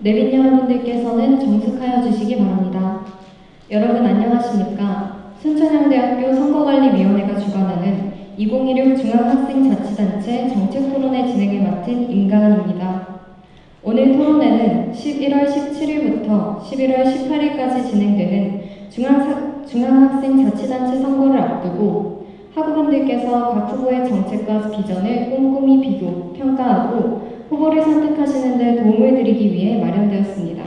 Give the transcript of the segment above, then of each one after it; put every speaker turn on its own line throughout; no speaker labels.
내빈 여러분들께서는 정숙하여 주시기 바랍니다. 여러분 안녕하십니까? 순천향대학교 선거관리위원회가 주관하는 2016 중앙학생자치단체 정책토론회 진행을 맡은 임가은입니다. 오늘 토론회는 11월 17일부터 11월 18일까지 진행되는 중앙학생자치단체 선거를 앞두고 학우분들께서 각 후보의 정책과 비전을 꼼꼼히 비교, 평가하고 후보를 선택하시는 데 도움을 드리기 위해 마련되었습니다.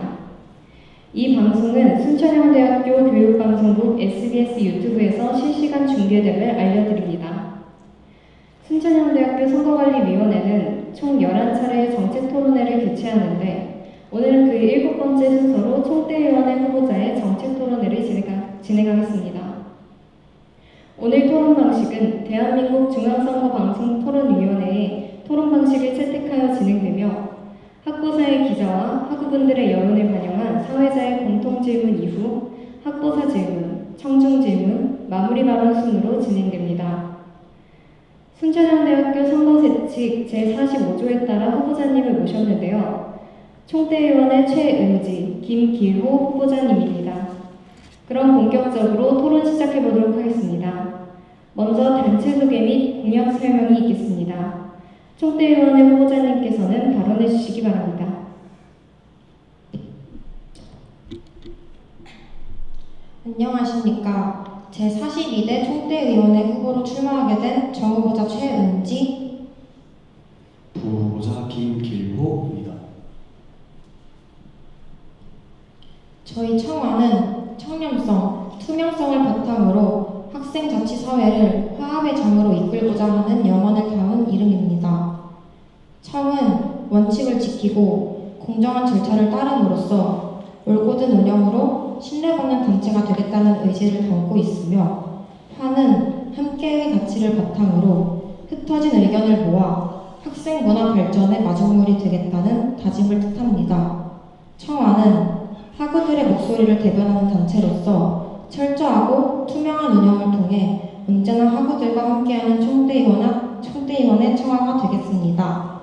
이 방송은 순천향대학교 교육방송국 SBS 유튜브에서 실시간 중계됨을 알려드립니다. 순천향대학교 선거관리위원회는 총 11차례의 정책토론회를 개최하는데 오늘은 그 7번째 순서로 총대위원회 후보자의 정책토론회를 진행하겠습니다. 오늘 토론 방식은 대한민국 중앙선거방송토론위원회의 토론 방식을 채택하여 진행되며 학보사의 기자와 학우분들의 여론을 반영한 사회자의 공통질문 이후 학보사 질문, 청중질문, 마무리 발언 순으로 진행됩니다. 순천향대학교 선거세칙 제45조에 따라 후보자님을 모셨는데요. 총대위원회 최은지, 김길호 후보자님입니다. 그럼 본격적으로 토론 시작해보도록 하겠습니다. 먼저 단체 소개 및 공약 설명이 있겠습니다. 총대위원회 후보자님께서는 발언해 주시기 바랍니다.
안녕하십니까. 제42대 총대위원회 후보로 출마하게 된 정후보자 최은지,
부후보자 김길호입니다.
저희 청와는 청렴성, 투명성을 바탕으로 학생자치사회를 화합의 장으로 이끌고자 하는 영혼을 담은 이름입니다. 청은 원칙을 지키고 공정한 절차를 따름으로써 올곧은 운영으로 신뢰받는 단체가 되겠다는 의지를 담고 있으며, 화는 함께의 가치를 바탕으로 흩어진 의견을 모아 학생 문화 발전의 마중물이 되겠다는 다짐을 뜻합니다. 청와는 학우들의 목소리를 대변하는 단체로서 철저하고 투명한 운영을 통해 언제나 학우들과 함께하는 총대위원의 청와가 되겠습니다.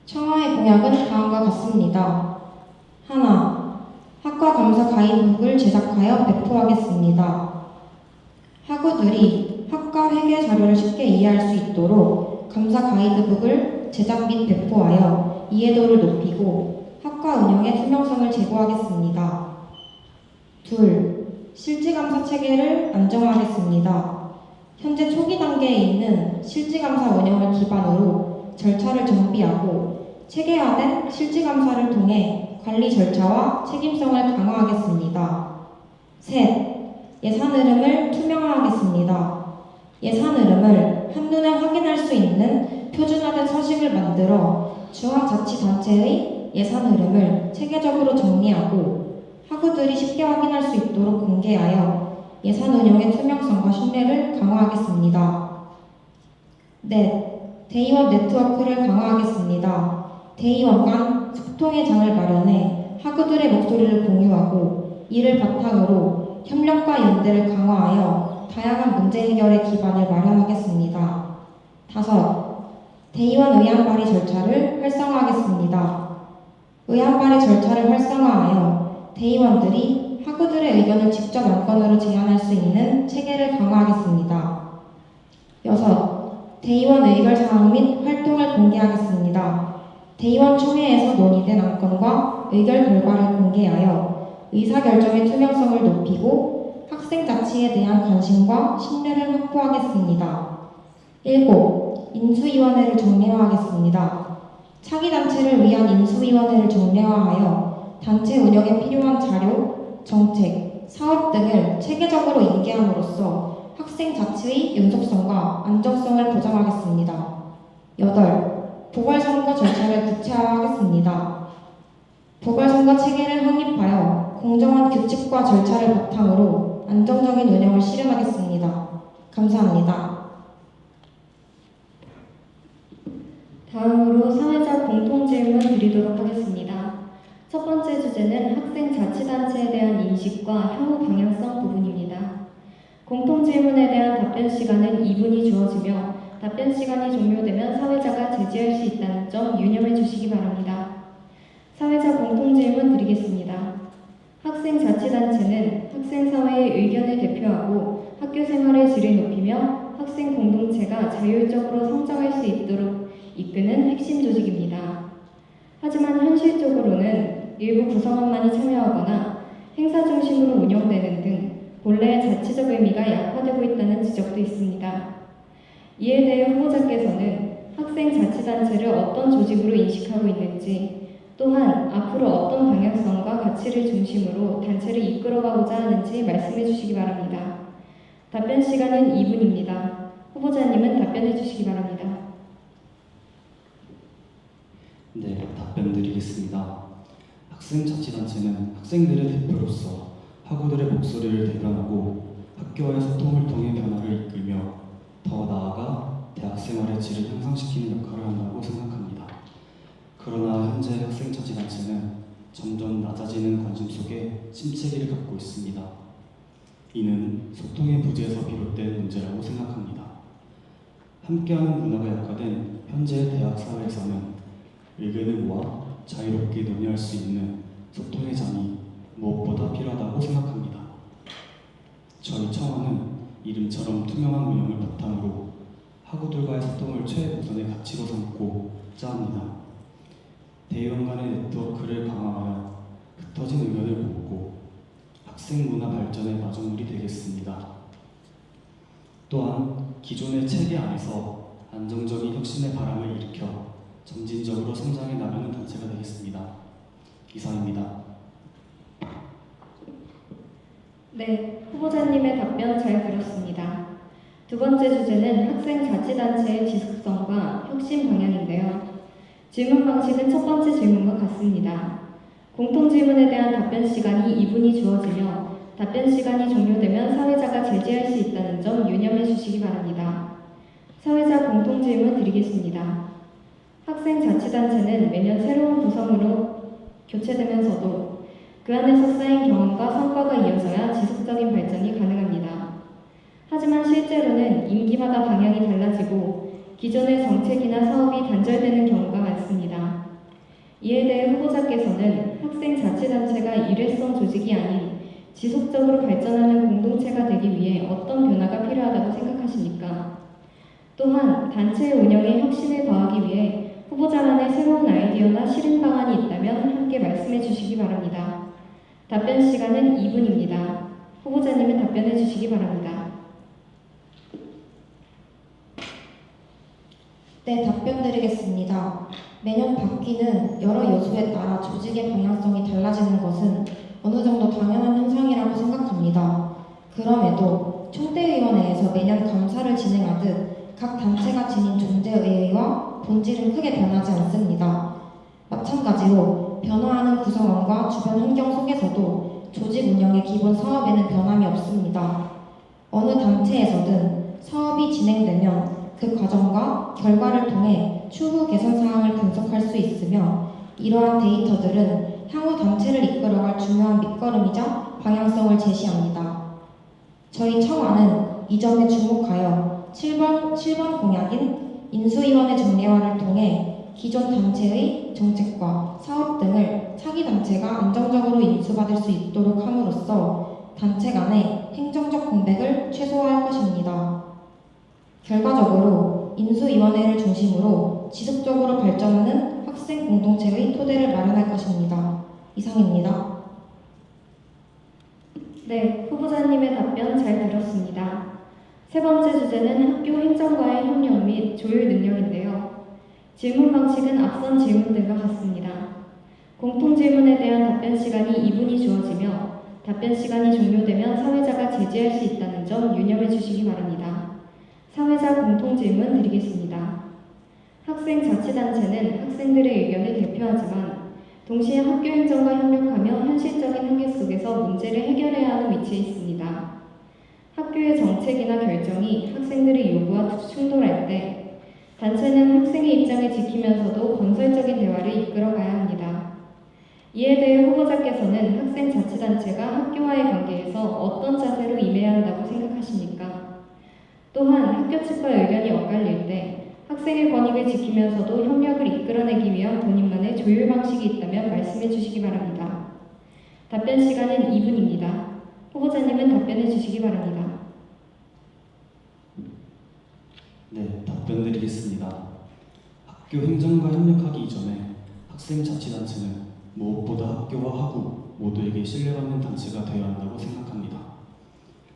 청와의 공약은 다음과 같습니다. 하나, 학과 감사 가이드북을 제작하여 배포하겠습니다. 학우들이 학과 회계 자료를 쉽게 이해할 수 있도록 감사 가이드북을 제작 및 배포하여 이해도를 높이고 학과 운영의 투명성을 제고하겠습니다. 둘, 실지감사 체계를 안정화하겠습니다. 현재 초기 단계에 있는 실지감사 운영을 기반으로 절차를 정비하고 체계화된 실지감사를 통해 관리 절차와 책임성을 강화하겠습니다. 셋, 예산 흐름을 투명화하겠습니다. 예산 흐름을 한눈에 확인할 수 있는 표준화된 서식을 만들어 중앙자치단체의 예산 흐름을 체계적으로 정리하고 학우들이 쉽게 확인할 수 있도록 공개하여 예산 운영의 투명성과 신뢰를 강화하겠습니다. 넷, 대의원 네트워크를 강화하겠습니다. 대의원 간 소통의 장을 마련해 학우들의 목소리를 공유하고 이를 바탕으로 협력과 연대를 강화하여 다양한 문제 해결의 기반을 마련하겠습니다. 다섯, 대의원 의안 발의 절차를 활성화하겠습니다. 의안 발의 절차를 활성화하여 대의원들이 학우들의 의견을 직접 안건으로 제안할 수 있는 체계를 강화하겠습니다. 여섯, 대의원 의결사항 및 활동을 공개하겠습니다. 대의원 총회에서 논의된 안건과 의결 결과를 공개하여 의사결정의 투명성을 높이고 학생자치에 대한 관심과 신뢰를 확보하겠습니다. 7. 인수위원회를 정례화하겠습니다. 차기단체를 위한 인수위원회를 정례화하여 단체 운영에 필요한 자료, 정책, 사업 등을 체계적으로 인계함으로써 학생자치의 연속성과 안정성을 보장하겠습니다. 8. 보궐선거 절차를 구체화하겠습니다. 보궐선거 체계를 확립하여 공정한 규칙과 절차를 바탕으로 안정적인 운영을 실현하겠습니다. 감사합니다.
다음으로 사회자 공통질문 드리도록 하겠습니다. 첫 번째 주제는 학생자치단체에 대한 인식과 향후 방향성 부분입니다. 공통질문에 대한 답변 시간은 2분이 주어지며 답변 시간이 종료되면 사회자가 제지할 수 있다는 점 유념해 주시기 바랍니다. 사회자 공통질문 드리겠습니다. 학생자치단체는 학생사회의 의견을 대표하고 학교 생활의 질을 높이며 학생 공동체가 자율적으로 성장할 수 있도록 이끄는 핵심 조직입니다. 하지만 현실적으로는 일부 구성원만이 참여하거나 행사 중심으로 운영되는 등 본래의 자치적 의미가 약화되고 있다는 지적도 있습니다. 이에 대해 후보자께서는 학생자치단체를 어떤 조직으로 인식하고 있는지, 또한 앞으로 어떤 방향성과 가치를 중심으로 단체를 이끌어가고자 하는지 말씀해 주시기 바랍니다. 답변 시간은 2분입니다. 후보자님은 답변해 주시기 바랍니다.
네, 답변 드리겠습니다. 학생자치단체는 학생들의 대표로서 학우들의 목소리를 대변하고 학교와의 소통을 통해 변화를 이끌며 더 나아가 대학생활의 질을 향상시키는 역할을 한다고 생각합니다. 그러나 현재 학생자치단체는 점점 낮아지는 관심 속에 침체기를 갖고 있습니다. 이는 소통의 부재에서 비롯된 문제라고 생각합니다. 함께하는 문화가 약화된 현재 대학 사회에서는 의견을 모아 자유롭게 논의할 수 있는 소통의 장이 무엇보다 필요하다고 생각합니다. 저희 청와는 이름처럼 투명한 운영을 바탕으로 학우들과의 소통을 최우선의 가치로 삼고자 합니다. 대의원 간의 네트워크를 강화하여 흩어진 의견을 모으고 학생 문화 발전의 마중물이 되겠습니다. 또한 기존의 체계 안에서 안정적인 혁신의 바람을 일으켜 점진적으로 성장해 나가는 단체가 되겠습니다. 이상입니다.
네, 후보자님의 답변 잘 들었습니다. 두 번째 주제는 학생자치단체의 지속성과 혁신 방향인데요. 질문 방식은 첫 번째 질문과 같습니다. 공통질문에 대한 답변 시간이 2분이 주어지며 답변 시간이 종료되면 사회자가 제지할 수 있다는 점 유념해 주시기 바랍니다. 사회자 공통질문 드리겠습니다. 학생자치단체는 매년 새로운 구성으로 교체되면서도 그 안에서 쌓인 경험과 성과가 이어져야 지속적인 발전이 가능합니다. 하지만 실제로는 임기마다 방향이 달라지고 기존의 정책이나 사업이 단절되는 경우가 많습니다. 이에 대해 후보자께서는 학생자치단체가 일회성 조직이 아닌 지속적으로 발전하는 공동체가 되기 위해 어떤 변화가 필요하다고 생각하십니까? 또한 단체의 운영에 혁신을 더하기 위해 후보자만의 새로운 아이디어나 실행 방안이 있다면 함께 말씀해 주시기 바랍니다. 답변 시간은 2분입니다. 후보자님은 답변해 주시기 바랍니다.
네, 답변 드리겠습니다. 매년 바뀌는 여러 요소에 따라 조직의 방향성이 달라지는 것은 어느 정도 당연한 현상이라고 생각합니다. 그럼에도 총대위원회에서 매년 감사를 진행하듯 각 단체가 지닌 존재의의와 본질은 크게 변하지 않습니다. 마찬가지로 변화하는 구성원과 주변 환경 속에서도 조직 운영의 기본 사업에는 변함이 없습니다. 어느 단체에서든 사업이 진행되면 그 과정과 결과를 통해 추후 개선 사항을 분석할 수 있으며 이러한 데이터들은 향후 단체를 이끌어갈 중요한 밑거름이자 방향성을 제시합니다. 저희 청와는 이 점에 주목하여 7번 공약인 인수위원회 정례화를 통해 기존 단체의 정책과 사업 등을 차기 단체가 안정적으로 인수받을 수 있도록 함으로써 단체 간의 행정적 공백을 최소화할 것입니다. 결과적으로 인수위원회를 중심으로 지속적으로 발전하는 학생 공동체의 토대를 마련할 것입니다. 이상입니다.
네, 후보자님의 답변 잘 들었습니다. 세 번째 주제는 학교 행정과의 협력 및 조율 능력인데요. 질문 방식은 앞선 질문들과 같습니다. 공통 질문에 대한 답변 시간이 2분이 주어지며 답변 시간이 종료되면 사회자가 제지할 수 있다는 점 유념해 주시기 바랍니다. 사회자 공통 질문 드리겠습니다. 학생자치단체는 학생들의 의견을 대표하지만 동시에 학교 행정과 협력하며 현실적인 한계 속에서 문제를 해결해야 하는 위치에 있습니다. 학교의 정책이나 결정이 학생들의 요구와 충돌할 때 단체는 학생의 입장을 지키면서도 건설적인 대화를 이끌어가야 합니다. 이에 대해 후보자께서는 학생자치단체가 학교와의 관계에서 어떤 자세로 임해야 한다고 생각하십니까? 또한 학교 측과 의견이 엇갈릴 때 학생의 권익을 지키면서도 협력을 이끌어내기 위한 본인만의 조율 방식이 있다면 말씀해 주시기 바랍니다. 답변 시간은 2분입니다. 후보자님은 답변해 주시기 바랍니다.
네, 답변 드리겠습니다. 학교 행정과 협력하기 이전에 학생자치단체는 무엇보다 학교와 학우 모두에게 신뢰받는 단체가 되어야 한다고 생각합니다.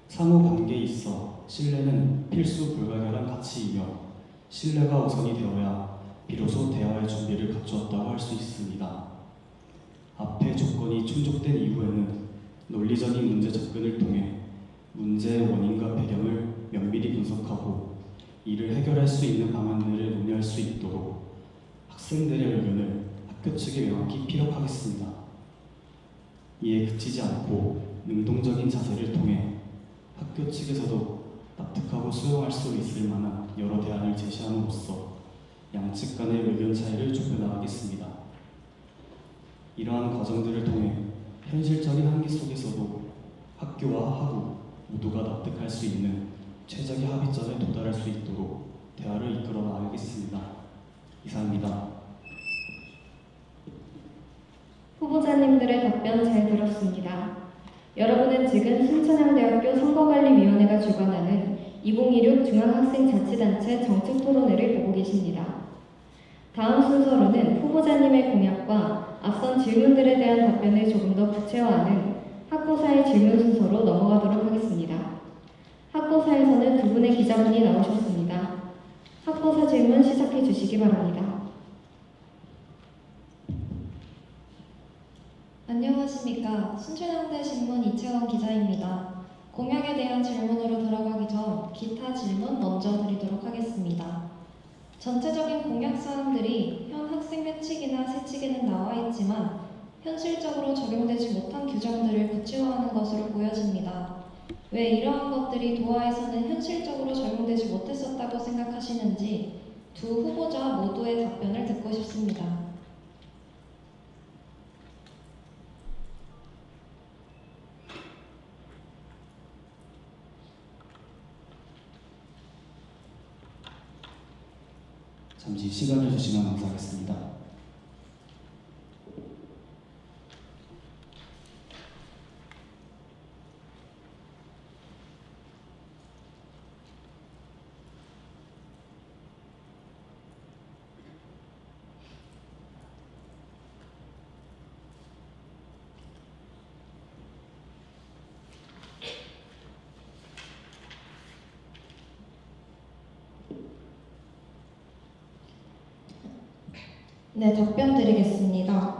상호관계에 있어 신뢰는 필수 불가결한 가치이며 신뢰가 우선이 되어야 비로소 대화의 준비를 갖추었다고 할 수 있습니다. 앞의 조건이 충족된 이후에는 논리적인 문제 접근을 통해 문제의 원인과 배경을 면밀히 분석하고 이를 해결할 수 있는 방안들을 논의할 수 있도록 학생들의 의견을 학교 측에 명확히 피력하겠습니다. 이에 그치지 않고 능동적인 자세를 통해 학교 측에서도 납득하고 수용할 수 있을 만한 여러 대안을 제시함으로써 양측 간의 의견 차이를 좁혀나가겠습니다. 이러한 과정들을 통해 현실적인 한계 속에서도 학교와 학우 모두가 납득할 수 있는 최적의 합의점에 도달할 수 있도록 대화를 이끌어 나가겠습니다. 이상입니다.
후보자님들의 답변 잘 들었습니다. 여러분은 지금 순천향대학교 선거관리위원회가 주관하는 2016 중앙학생자치단체 정책토론회를 보고 계십니다. 다음 순서로는 후보자님의 공약과 앞선 질문들에 대한 답변을 조금 더 구체화하는 학고사의 질문 순서로 넘어가도록 하겠습니다. 학고사에서는 두 분의 기자분이 나오셨습니다. 학고사 질문 시작해 주시기 바랍니다.
안녕하십니까. 순천향대 신문 이채원 기자입니다. 공약에 대한 질문으로 들어가기 전 기타 질문 먼저 드리도록 하겠습니다. 전체적인 공약 사항들이 현 학생 회칙이나 세칙에는 나와 있지만 현실적으로 적용되지 못한 규정들을 구체화하는 것으로 보여집니다. 왜 이러한 것들이 도하에서는 현실적으로 적용되지 못했었다고 생각하시는지 두 후보자 모두의 답변을 듣고 싶습니다.
잠시 시간을 주시면 감사하겠습니다.
네, 답변 드리겠습니다.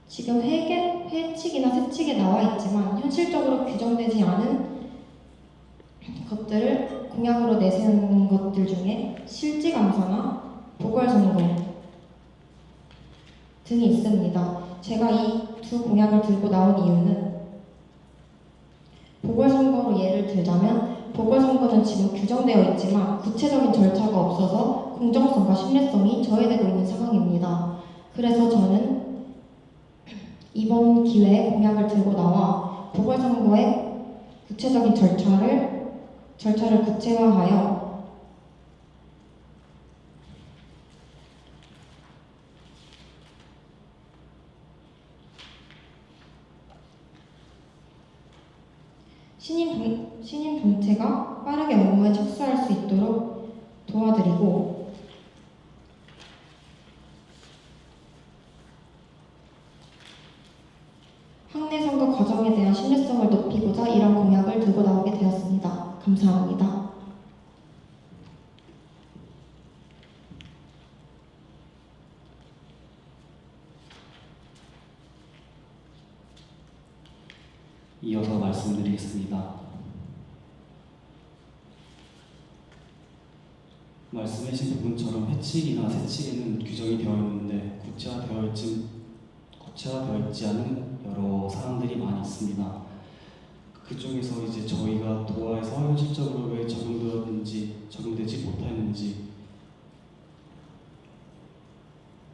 지금 회칙이나 세칙에 나와 있지만 현실적으로 규정되지 않은 것들을 공약으로 내세우는 것들 중에 실지감사나 보궐선거 등이 있습니다. 제가 이 두 공약을 들고 나온 이유는 보궐선거로 예를 들자면 보궐선거는 지금 규정되어 있지만 구체적인 절차가 없어서 공정성과 신뢰성이 저해되고 있는 상황입니다. 그래서 저는 이번 기회에 공약을 들고 나와 보궐선거의 구체적인 절차를 구체화하여 신임 동체가 빠르게 업무에 착수할 수 있도록 도와드리고 학내 선거 과정에 대한 신뢰성을 높이고자 이런 공약을 들고 나오게 되었습니다. 감사합니다.
이어서 말씀드리겠습니다. 말씀하신 부분처럼 회칙이나 세칙에는 규정이 되어 있는데 구체화되어 있지 않은 여러 사항들이 많이 있습니다. 그 중에서 이제 저희가 도하에서 현실적으로 왜 적용되지 못했는지에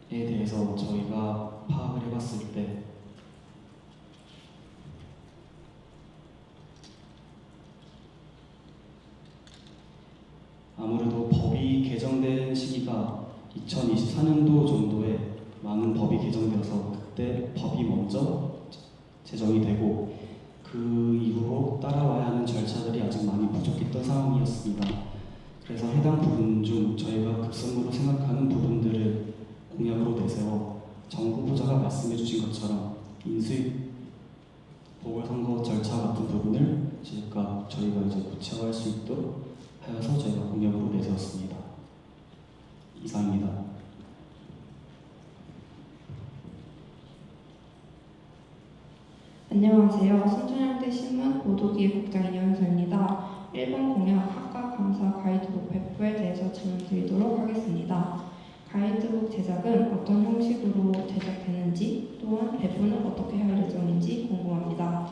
대해서 저희가 파악을 해봤을 때 아무래도 법이 시기가 2024년도 정도에 많은 법이 개정되어서 그때 법이 먼저 제정이 되고 그 이후로 따라와야 하는 절차들이 아직 많이 부족했던 상황이었습니다. 그래서 해당 부분 중 저희가 급선무로 생각하는 부분들을 공약으로 내세워 정 후보자가 말씀해 주신 것처럼 인수위 보궐선거 절차 같은 부분을 저희가 이제 구체화할 수 있도록 하여서 저희가 공약으로 내세웠습니다. 이상입니다.
안녕하세요. 순천향대 신문 보도기획국장 이현서입니다. 1번 공약 학과 감사 가이드북 배포에 대해서 질문드리도록 하겠습니다. 가이드북 제작은 어떤 형식으로 제작되는지 또한 배포는 어떻게 할 예정인지 궁금합니다.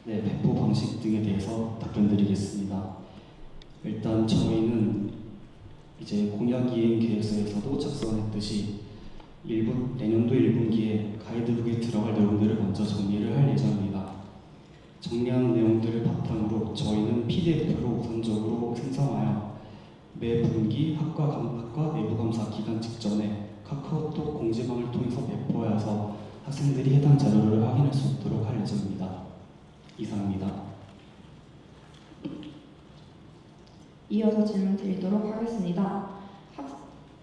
네, 배포 방식 등에 대해서 답변드리겠습니다. 일단 저희는 이제 공약이행 계획서에서도 작성했듯이 내년도 1분기에 가이드북에 들어갈 내용들을 먼저 정리를 할 예정입니다. 정리한 내용들을 바탕으로 저희는 PDF로 우선적으로 생성하여 매 분기 학과 내부감사 기간 직전에 카카오톡 공지방을 통해서 배포하여서 학생들이 해당 자료를 확인할 수 있도록 할 예정입니다. 이상입니다.
이어서 질문드리도록 하겠습니다.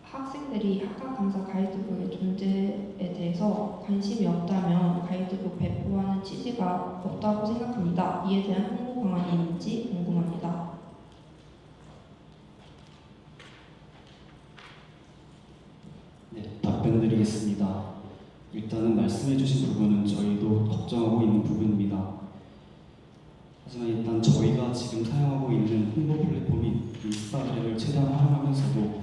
학생들이 학과 감사 가이드북의 존재에 대해서 관심이 없다면 가이드북 배포하는 취지가 없다고 생각합니다. 이에 대한 홍보 방안이 있는지 궁금합니다.
네, 답변드리겠습니다. 일단은 말씀해주신 부분은 저희도 걱정하고 있는 부분입니다. 하지만 일단 저희가 지금 사용하고 있는 홍보 플랫폼인 인스타그램을 최대한 활용하면서도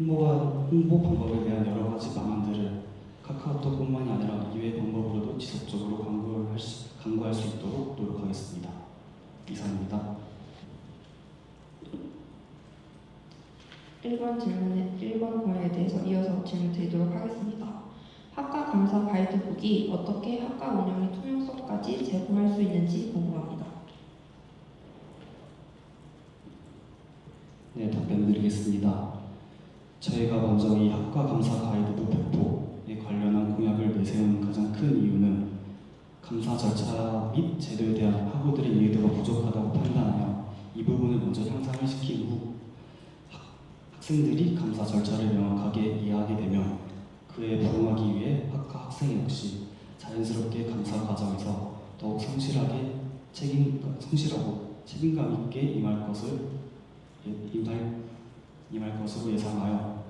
홍보 방법에 대한 여러 가지 방안들을 카카오톡뿐만이 아니라 이외 방법으로도 지속적으로 강구할 수 있도록 노력하겠습니다. 이상입니다.
1번 공약에 대해서 이어서 질문드리도록 하겠습니다. 학과 감사 가이드북이 어떻게 학과 운영의 투명성까지 제고할 수 있는지 궁금합니다.
네, 답변드리겠습니다. 저희가 먼저 이 학과 감사 가이드북 배포에 관련한 공약을 내세운 가장 큰 이유는 감사 절차 및 제도에 대한 학우들의 이해도가 부족하다고 판단하여 이 부분을 먼저 향상을 시킨 후 학생들이 감사 절차를 명확하게 이해하게 되면 그에 부응하기 위해 학과 학생 역시 자연스럽게 감사 과정에서 더욱 성실하고 책임감 있게 임할 것으로 예상하여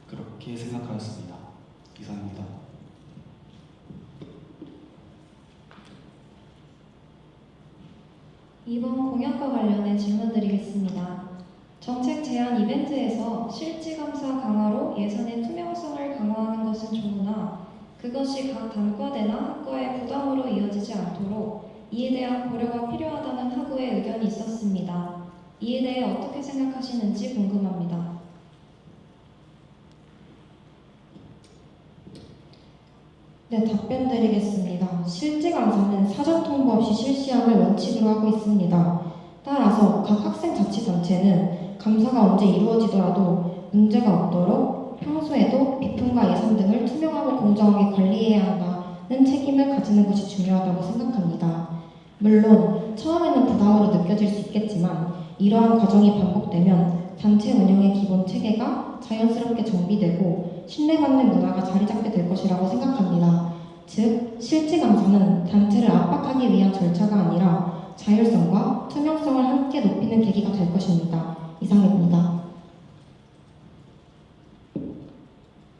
그렇게 생각하였습니다. 이상입니다.
이번 공약과 관련해 질문드리겠습니다. 정책 제안 이벤트에서 실지감사 강화로 예산의 투명성을 강화하는 것은 좋으나 그것이 각 단과대나 학과의 부담으로 이어지지 않도록 이에 대한 고려가 필요하다는 학우의 의견이 있었습니다. 이에 대해 어떻게 생각하시는지 궁금합니다.
네, 답변드리겠습니다. 실지감사는 사전 통보 없이 실시함을 원칙으로 하고 있습니다. 따라서 각 학생자치단체는 감사가 언제 이루어지더라도 문제가 없도록 평소에도 비품과 예산 등을 투명하고 공정하게 관리해야 한다는 책임을 가지는 것이 중요하다고 생각합니다. 물론 처음에는 부담으로 느껴질 수 있겠지만 이러한 과정이 반복되면 단체 운영의 기본 체계가 자연스럽게 정비되고 신뢰받는 문화가 자리 잡게 될 것이라고 생각합니다. 즉, 실지감사는 단체를 압박하기 위한 절차가 아니라 자율성과 투명성을 함께 높이는 계기가 될 것입니다. 이상입니다.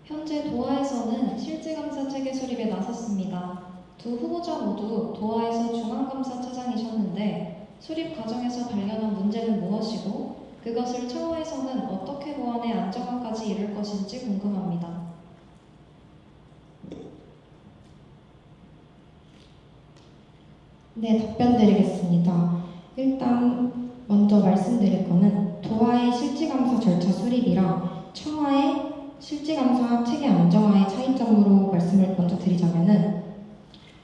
현재 도하에서는 실지감사 체계 수립에 나섰습니다. 두 후보자 모두 도하에서 중앙감사차장이셨는데 수립 과정에서 발견한 문제는 무엇이고 그것을 차후에서는 어떻게 보완해 안정화까지 이룰 것인지 궁금합니다.
네, 답변드리겠습니다. 일단 먼저 말씀드릴 거는 도하의 실지감사 절차 수립이랑 청하의 실지감사 체계 안정화의 차이점으로 말씀을 먼저 드리자면은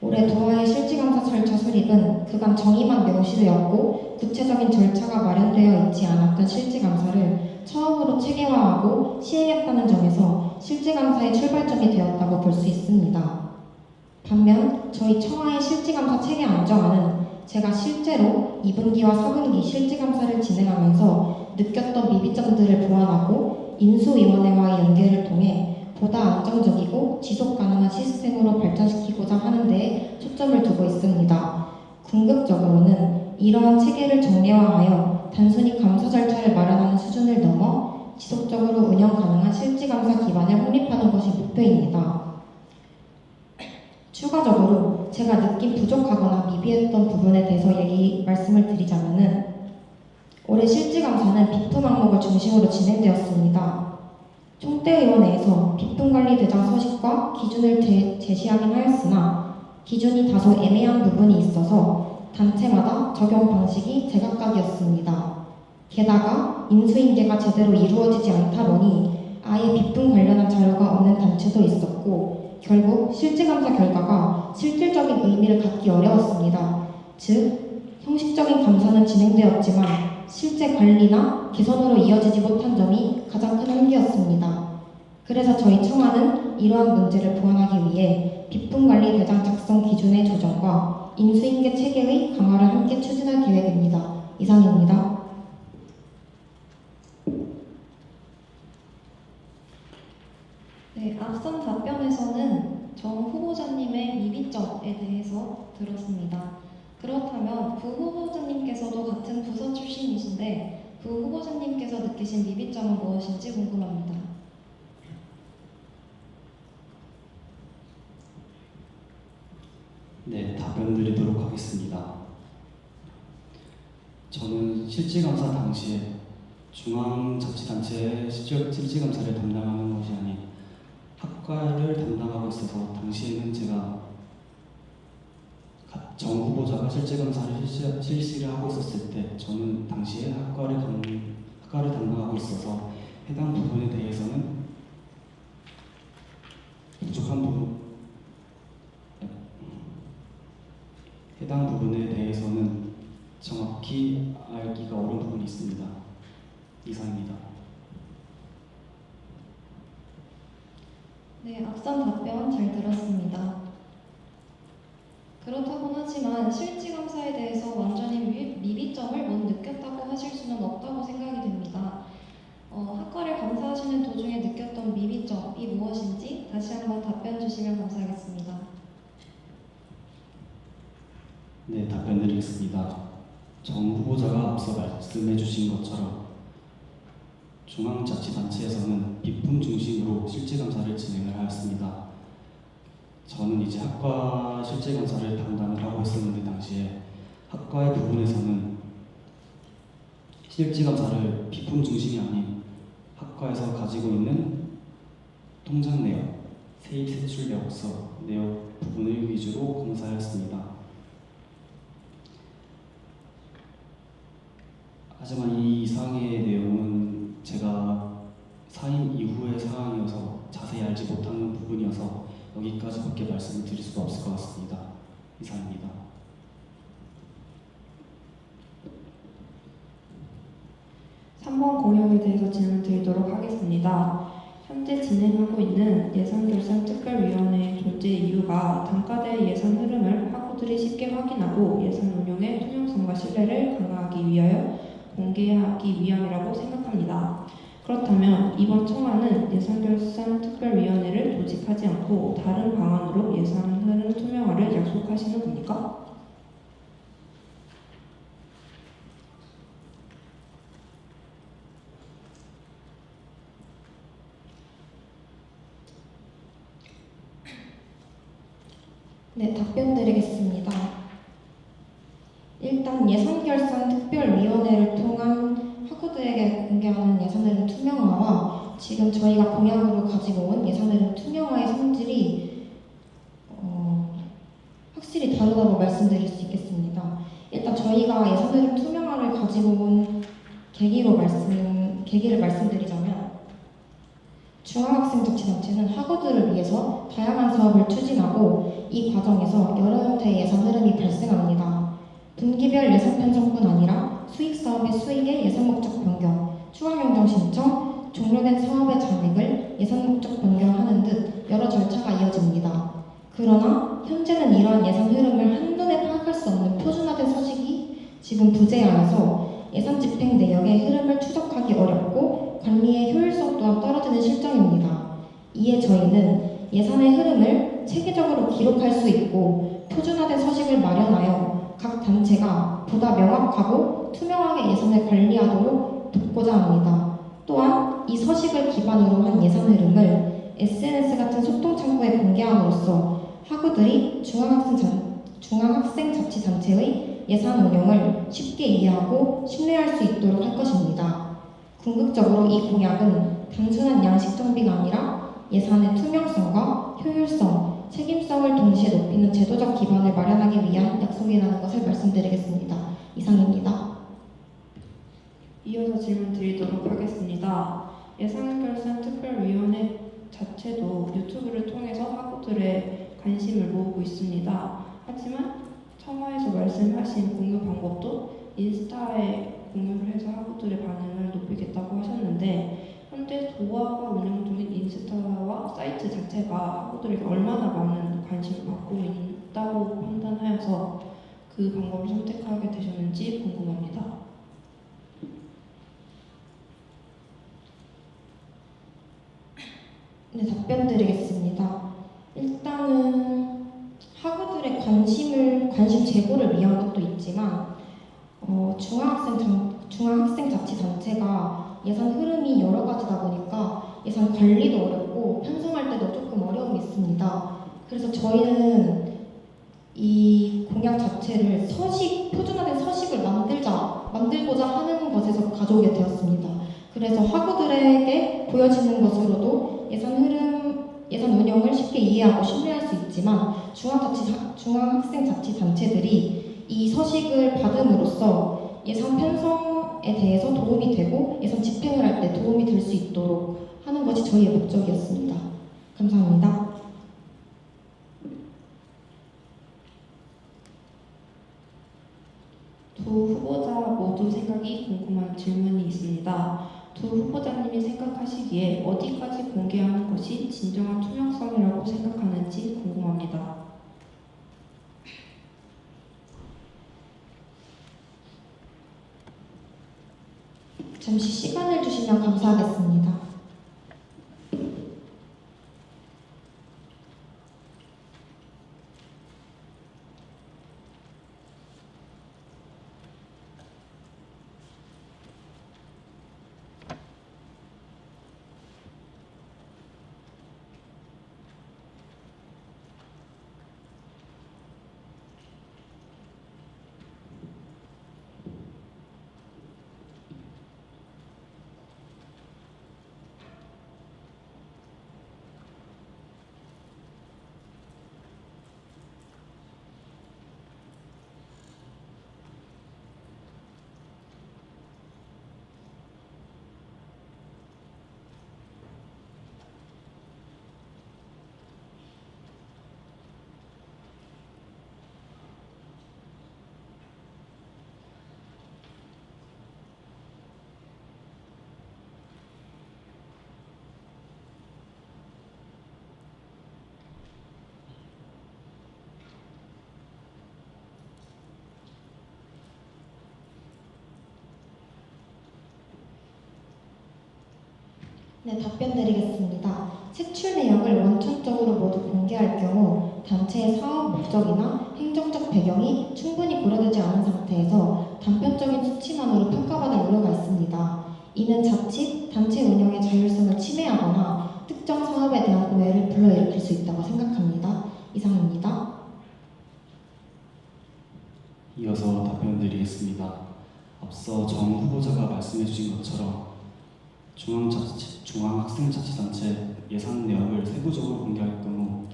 올해 도하의 실지감사 절차 수립은 그간 정의만 명시되었고 구체적인 절차가 마련되어 있지 않았던 실지감사를 처음으로 체계화하고 시행했다는 점에서 실지감사의 출발점이 되었다고 볼 수 있습니다. 반면 저희 청하의 실지감사 체계 안정화는 제가 실제로 2분기와 4분기 실지감사를 진행하면서 느꼈던 미비점들을 보완하고 인수위원회와의 연계를 통해 보다 안정적이고 지속 가능한 시스템으로 발전시키고자 하는 데에 초점을 두고 있습니다. 궁극적으로는 이러한 체계를 정례화하여 단순히 감사 절차를 마련하는 수준을 넘어 지속적으로 운영 가능한 실지감사 기반을 확립하는 것이 목표입니다. 추가적으로 제가 느낀 부족하거나 미비했던 부분에 대해서 말씀을 드리자면은 올해 실지감사는 비품 항목을 중심으로 진행되었습니다. 총대위원회에서 비품관리대장 서식과 기준을 제시하긴 하였으나 기준이 다소 애매한 부분이 있어서 단체마다 적용 방식이 제각각이었습니다. 게다가 인수인계가 제대로 이루어지지 않다 보니 아예 비품 관련한 자료가 없는 단체도 있었고 결국 실지감사 결과가 실질적인 의미를 갖기 어려웠습니다. 즉, 형식적인 감사는 진행되었지만 실제 관리나 개선으로 이어지지 못한 점이 가장 큰 한계였습니다. 그래서 저희 청하는 이러한 문제를 보완하기 위해 비품관리 대장 작성 기준의 조정과 인수인계 체계의 강화를 함께 추진할 계획입니다. 이상입니다.
네, 앞선 답변에서는 정 후보자님의 미비점에 대해서 들었습니다. 그렇다면 부 후보자님께서도 같은 부서 출신이신데 부 후보자님께서 느끼신 미비점은 무엇인지 궁금합니다.
네, 답변 드리도록 하겠습니다. 저는 실지감사 당시에 중앙자치단체의 실지감사를 담당하는 것이 아닌 학과를 담당하고 있어서 당시에는 제가 정 후보자가 실지감사를 실시를 하고 있었을 때 저는 당시에 학과를 담당하고 있어서 해당 부분에 대해서는 부족한 부분 해당 부분에 대해서는 정확히 알기가 어려운 부분이 있습니다. 이상입니다.
네, 앞선 답변 잘 들었습니다. 그렇다곤 하지만 실지감사에 대해서 완전히 미비점을 못 느꼈다고 하실 수는 없다고 생각이 됩니다. 학과를 감사하시는 도중에 느꼈던 미비점이 무엇인지 다시 한번 답변 주시면 감사하겠습니다.
네, 답변 드리겠습니다. 정 후보자가 앞서 말씀해 주신 것처럼 중앙자치단체에서는 비품 중심으로 실지감사를 진행을 하였습니다. 저는 이제 학과 실지감사를 담당을 하고 있었는데 당시에 학과의 부분에서는 실지감사를 비품 중심이 아닌 학과에서 가지고 있는 통장 내역, 세입 세출 내역서 내역 부분을 위주로 검사하였습니다. 하지만 이 이상의 내용은 제가 사임 이후의 사항이어서 자세히 알지 못하는 부분이어서 여기까지밖에 말씀을 드릴 수가 없을 것 같습니다. 이상입니다.
(3번) 공약에 대해서 질문 드리도록 하겠습니다. 현재 진행하고 있는 예산결산특별위원회의 존재 이유가 단과대 예산 흐름을 학우들이 쉽게 확인하고 예산 운용의 투명성과 신뢰를 강화하기 위하여 공개하기 위함이라고 생각합니다. 그렇다면 이번 청와는 예산결산특별위원회를 조직하지 않고 다른 방안으로 예산 흐름 투명화를 약속하시는 겁니까?
네, 답변 드리겠습니다. 일단 예산결산특별위원회를 통한 학우들에게 공개하는 예산흐름 투명화와 지금 저희가 공약으로 가지고 온 예산흐름 투명화의 성질이 확실히 다르다고 말씀드릴 수 있겠습니다. 일단 저희가 예산흐름 투명화를 가지고 온 계기를 말씀드리자면 중앙학생자치단체는 학우들을 위해서 다양한 사업을 추진하고 이 과정에서 여러 형태의 예산 흐름이 발생합니다. 분기별 예산 편성뿐 아니라 수익 사업의 수익의 예산 목적 변경, 추가행정 신청, 종료된 사업의 잔액을 예산 목적 변경하는 듯 여러 절차가 이어집니다. 그러나 현재는 이러한 예산 흐름을 한눈에 파악할 수 없는 표준화된 서식이 지금 부재하여서 예산 집행 내역의 흐름을 추적하기 어렵고 관리의 효율성 또한 떨어지는 실정입니다. 이에 저희는 예산의 흐름을 체계적으로 기록할 수 있고 표준화된 서식을 마련하여 각 단체가 보다 명확하고 투명하게 예산을 관리하도록 돕고자 합니다. 또한 이 서식을 기반으로 한 예산 흐름을 SNS 같은 소통 창구에 공개함으로써 학우들이 중앙학생자치단체의 예산 운영을 쉽게 이해하고 신뢰할 수 있도록 할 것입니다. 궁극적으로 이 공약은 단순한 양식 정비가 아니라 예산의 투명성과 효율성, 책임성을 동시에 높이는 제도적 기반을 마련하기 위한 약속이라는 것을 말씀드리겠습니다. 이상입니다.
이어서 질문 드리도록 하겠습니다. 예산결산 특별위원회 자체도 유튜브를 통해서 학우들의 관심을 모으고 있습니다. 하지만 청와에서 말씀하신 공유 방법도 인스타에 공유를 해서 학우들의 반응을 높이겠다고 하셨는데 현재 도화가 운영 중인 인스타와 사이트 자체가 학우들에게 얼마나 많은 관심을 받고 있다고 판단하여서 그 방법을 선택하게 되셨는지 궁금합니다.
네, 답변 드리겠습니다. 일단은 학우들의 관심 제고를 위한 것도 있지만 중앙학생자치단체가 예산 흐름이 여러 가지다 보니까 예산 관리도 어렵고 편성할 때도 조금 어려움이 있습니다. 그래서 저희는 이 공약 자체를 표준화된 서식을 만들고자 하는 것에서 가져오게 되었습니다. 그래서 학우들에게 보여지는 것으로도 예산 운영을 쉽게 이해하고 신뢰할 수 있지만 중앙학생자치단체들이 이 서식을 받음으로써 예산 편성에 대해서 도움이 되고 예산 집행을 할 때 도움이 될 수 있도록 하는 것이 저희의 목적이었습니다. 감사합니다.
두 후보자 모두 생각이 궁금한 질문이 있습니다. 두 후보자님이 생각하시기에 어디까지 공개하는 것이 진정한 투명성이라고 생각하는지 궁금합니다.
잠시 시간을 주시면 감사하겠습니다. 네, 답변 드리겠습니다. 세출 내역을 원천적으로 모두 공개할 경우 단체의 사업 목적이나 행정적 배경이 충분히 고려되지 않은 상태에서 단편적인 수치만으로 평가받을 우려가 있습니다. 이는 자칫 단체 운영의 자율성을 침해하거나 특정 사업에 대한 오해를 불러일으킬 수 있다고 생각합니다. 이상입니다.
이어서 답변드리겠습니다. 앞서 정 후보자가 말씀해주신 것처럼 중앙학생자치단체 예산 내역을 세부적으로 공개할 경우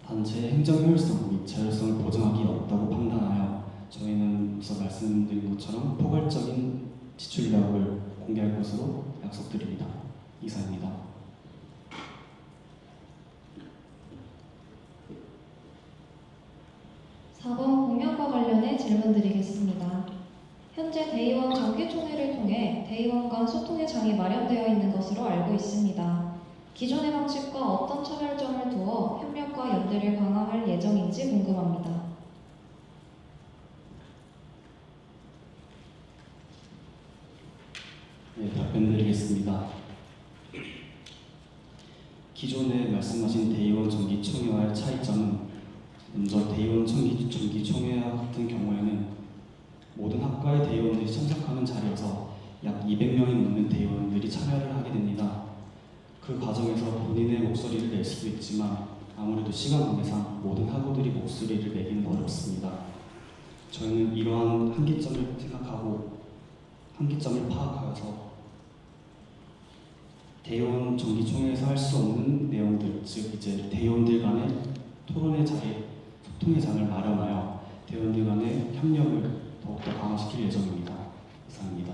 단체의 행정 효율성 및 자율성을 보장하기 어렵다고 판단하여 저희는 앞서 말씀드린 것처럼 포괄적인 지출 내역을 공개할 것으로 약속드립니다. 이상입니다.
4번 공약과 관련해 질문드리겠습니다. 현재 대의원 정기총회를 통해 대의원 간 소통의 장이 마련되어 있는 것으로 알고 있습니다. 기존의 방식과 어떤 차별점을 두어 협력과 연대를 강화할 예정인지 궁금합니다.
네, 답변드리겠습니다. 기존에 말씀하신 대의원 정기총회와의 차이점은 먼저 대의원 정기총회 같은 경우에는 모든 학과의 대의원들이 참석하는 자리여서 약 200명이 넘는 대의원들이 참여를 하게 됩니다. 그 과정에서 본인의 목소리를 낼 수도 있지만 아무래도 시간 관계상 모든 학우들이 목소리를 내기는 어렵습니다. 저희는 이러한 한계점을 생각하고 한계점을 파악하여서 대의원 정기총회에서 할 수 없는 내용들, 즉 이제 대의원들 간의 토론의 자리, 소통의 장을 마련하여 대의원들 간의 협력을 더욱더 강화시킬 예정입니다. 이상입니다.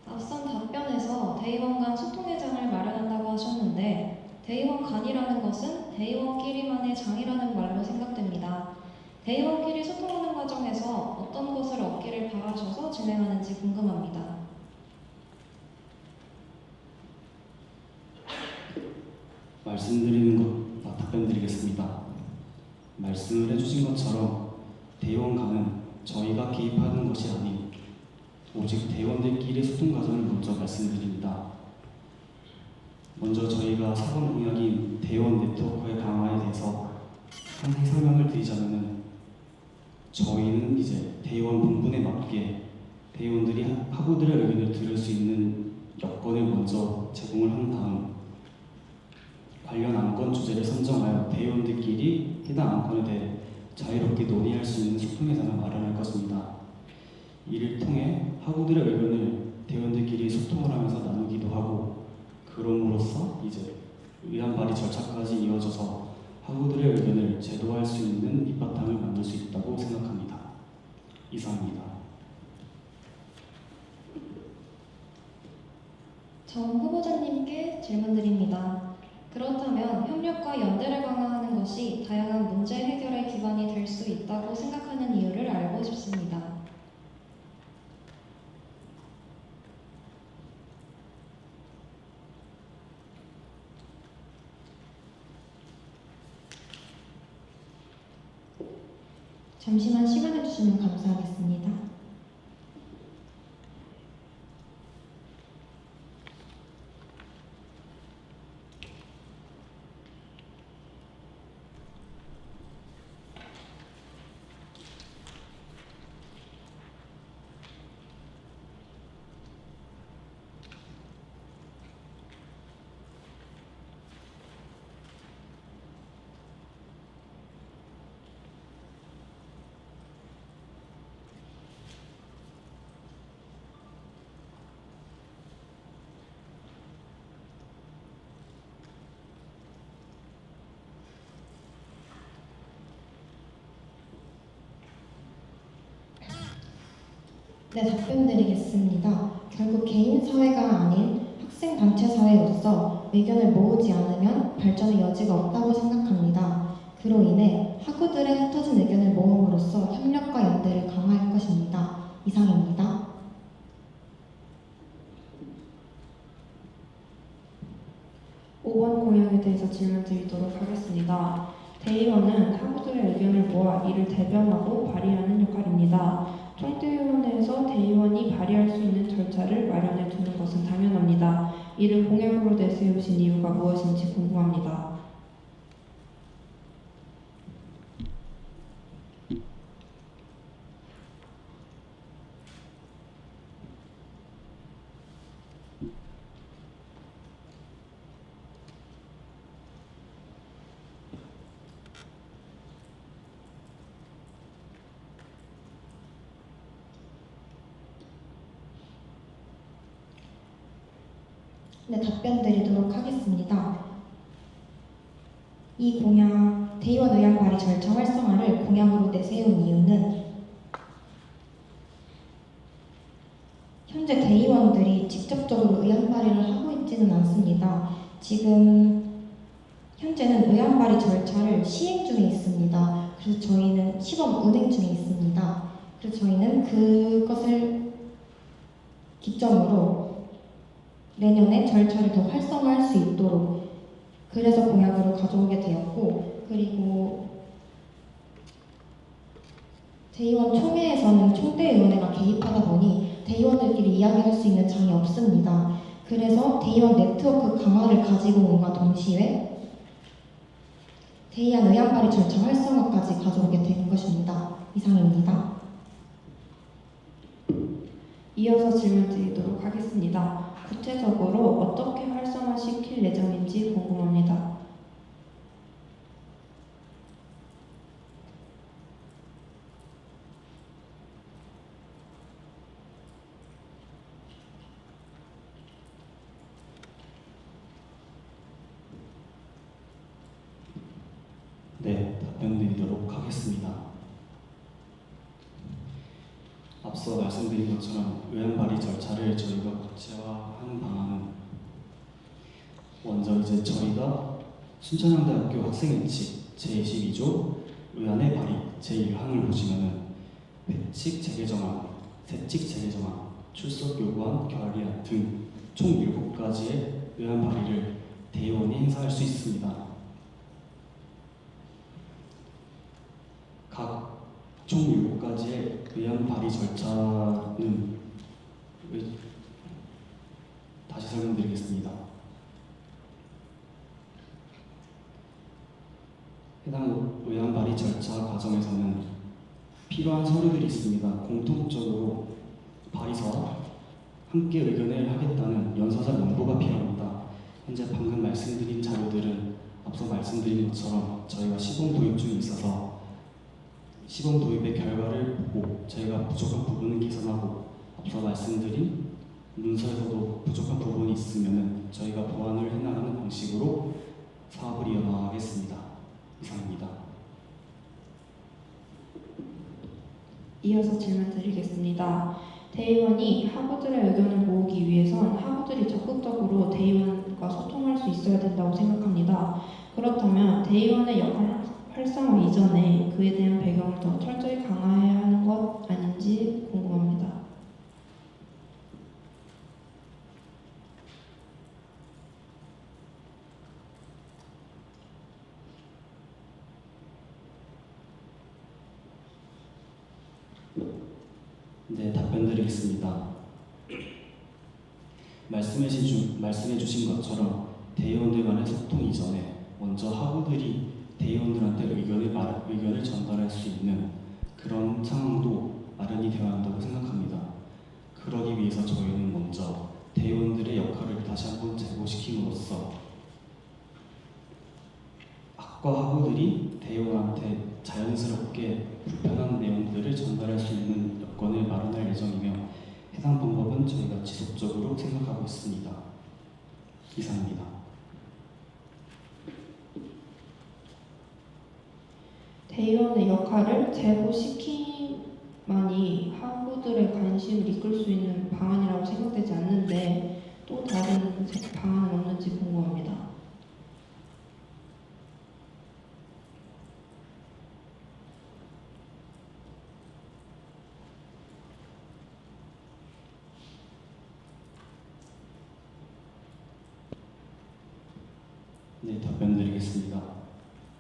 앞선 답변에서 대의원 간 소통의 장을 마련한다고 하셨는데 대의원 간이라는 것은 대의원끼리만의 장이라는 말로 생각됩니다. 대의원끼리 소통하는 과정에서 어떤 것을 얻기를 바라셔서 진행하는지 궁금합니다.
답변드리겠습니다. 말씀을 해주신 것처럼 대의원 간은 저희가 개입하는 것이 아닌 오직 대의원들끼리 소통 과정을 먼저 말씀드립니다. 먼저 저희가 4번 공약인 대의원 네트워크의 강화에 대해서 한번 설명을 드리자면은 저희는 이제 대의원 분분에 맞게 대의원들이 학우들의 의견을 들을 수 있는 여건을 먼저 제공을 한 다음 관련 안건 주제를 선정하여 대의원들끼리 해당 안건에 대해 자유롭게 논의할 수 있는 소통의 장을 마련할 것입니다. 이를 통해 학우들의 의견을 대의원들끼리 소통을 하면서 나누기도 하고 그럼으로써 이제 의안 발의 절차까지 이어져서 학우들의 의견을 제도화할 수 있는 밑바탕을 만들 수 있다고 생각합니다. 이상입니다.
전 후보자님께 질문드립니다. 그렇다면 협력과 연대를 강화하는 것이 다양한 문제 해결의 기반이 될 수 있다고 생각하는 이유를 알고 싶습니다. 잠시만 시간을 주시면 감사하겠습니다. 네, 답변드리겠습니다. 결국 개인 사회가 아닌 학생 단체 사회로서 의견을 모으지 않으면 발전의 여지가 없다고 생각합니다. 그로 인해 학우들의 흩어진 의견을 모음으로써 협력과 연대를 강화할 것입니다. 이상입니다.
공약에 대해서 질문 드리도록 하겠습니다. 대의원은 학우들의 의견을 모아 이를 대변하고 발의하는 역할입니다. 총대의원회에서 대의원이 발의할 수 있는 절차를 마련해 두는 것은 당연합니다. 이를 공약으로 내세우신 이유가 무엇인지 궁금합니다.
네, 답변 드리도록 하겠습니다. 이 공약, 대의원 의안 발의 절차 활성화를 공약으로 내세운 이유는 현재 대의원들이 직접적으로 의안 발의를 하고 있지는 않습니다. 지금 현재는 의안 발의 절차를 시행 중에 있습니다. 그래서 저희는 시범 운행 중에 있습니다. 그래서 저희는 그것을 기점으로 내년에 절차를 더 활성화할 수 있도록 그래서 공약으로 가져오게 되었고, 그리고 대의원 총회에서는 총대의원회가 개입하다 보니 대의원들끼리 이야기할 수 있는 장이 없습니다. 그래서 대의원 네트워크 강화를 가지고 온과 동시에 대의안 의안 발의 절차 활성화까지 가져오게 된 것입니다. 이상입니다.
이어서 질문 드리도록 하겠습니다. 구체적으로 어떻게 활성화시킬 예정인지 궁금합니다.
네, 답변드리도록 하겠습니다. 앞서 말씀드린 것처럼 의안 발의 절차를 저희가 구체화하는 방안은 먼저 이제 저희가 순천향대학교 학생회칙 제22조 의안의 발의 제1항을 보시면은 회칙 재개정안, 세칙 재개정안, 출석 요구안, 결의안 등 총 7가지의 의안 발의를 대의원이 행사할 수 있습니다. 각 총 7가지의 의안 발의 절차는 다시 설명드리겠습니다. 해당 의안 발의 절차 과정에서는 필요한 서류들이 있습니다. 공통적으로 발의서와 함께 의견을 하겠다는 연서자 명부가 필요합니다. 현재 방금 말씀드린 자료들은 앞서 말씀드린 것처럼 저희가 시범 도입 중에 있어서 시범 도입의 결과를 보고 저희가 부족한 부분은 개선하고 앞서 말씀드린 문서에서도 부족한 부분이 있으면 저희가 보완을 해나가는 방식으로 사업을 이어나가겠습니다. 이상입니다.
이어서 질문 드리겠습니다. 대의원이 학우들의 의견을 모으기 위해선 학우들이 적극적으로 대의원과 소통할 수 있어야 된다고 생각합니다. 그렇다면 대의원의 역할 활성화 이전에 그에 대한 배경을 더 철저히 강화해야 하는 것 아닌지 궁금합니다.
네, 답변드리겠습니다. 말씀해 주신 것처럼 대의원들 간의 소통 이전에 먼저 학우들이 대의원들한테 의견을 전달할 수 있는 그런 상황도 마련이 되어야 한다고 생각합니다. 그러기 위해서 저희는 먼저 대의원들의 역할을 다시 한번 재고시킴으로써 학과 학우들이 대의원한테 자연스럽게 불편한 내용들을 전달할 수 있는 여건을 마련할 예정이며 해당 방법은 저희가 지속적으로 생각하고 있습니다. 이상입니다.
대의원의 역할을 제고시키만이 학우들의 관심을 이끌 수 있는 방안이라고 생각되지 않는데 또 다른 방안은 없는지 궁금합니다.
네, 답변드리겠습니다.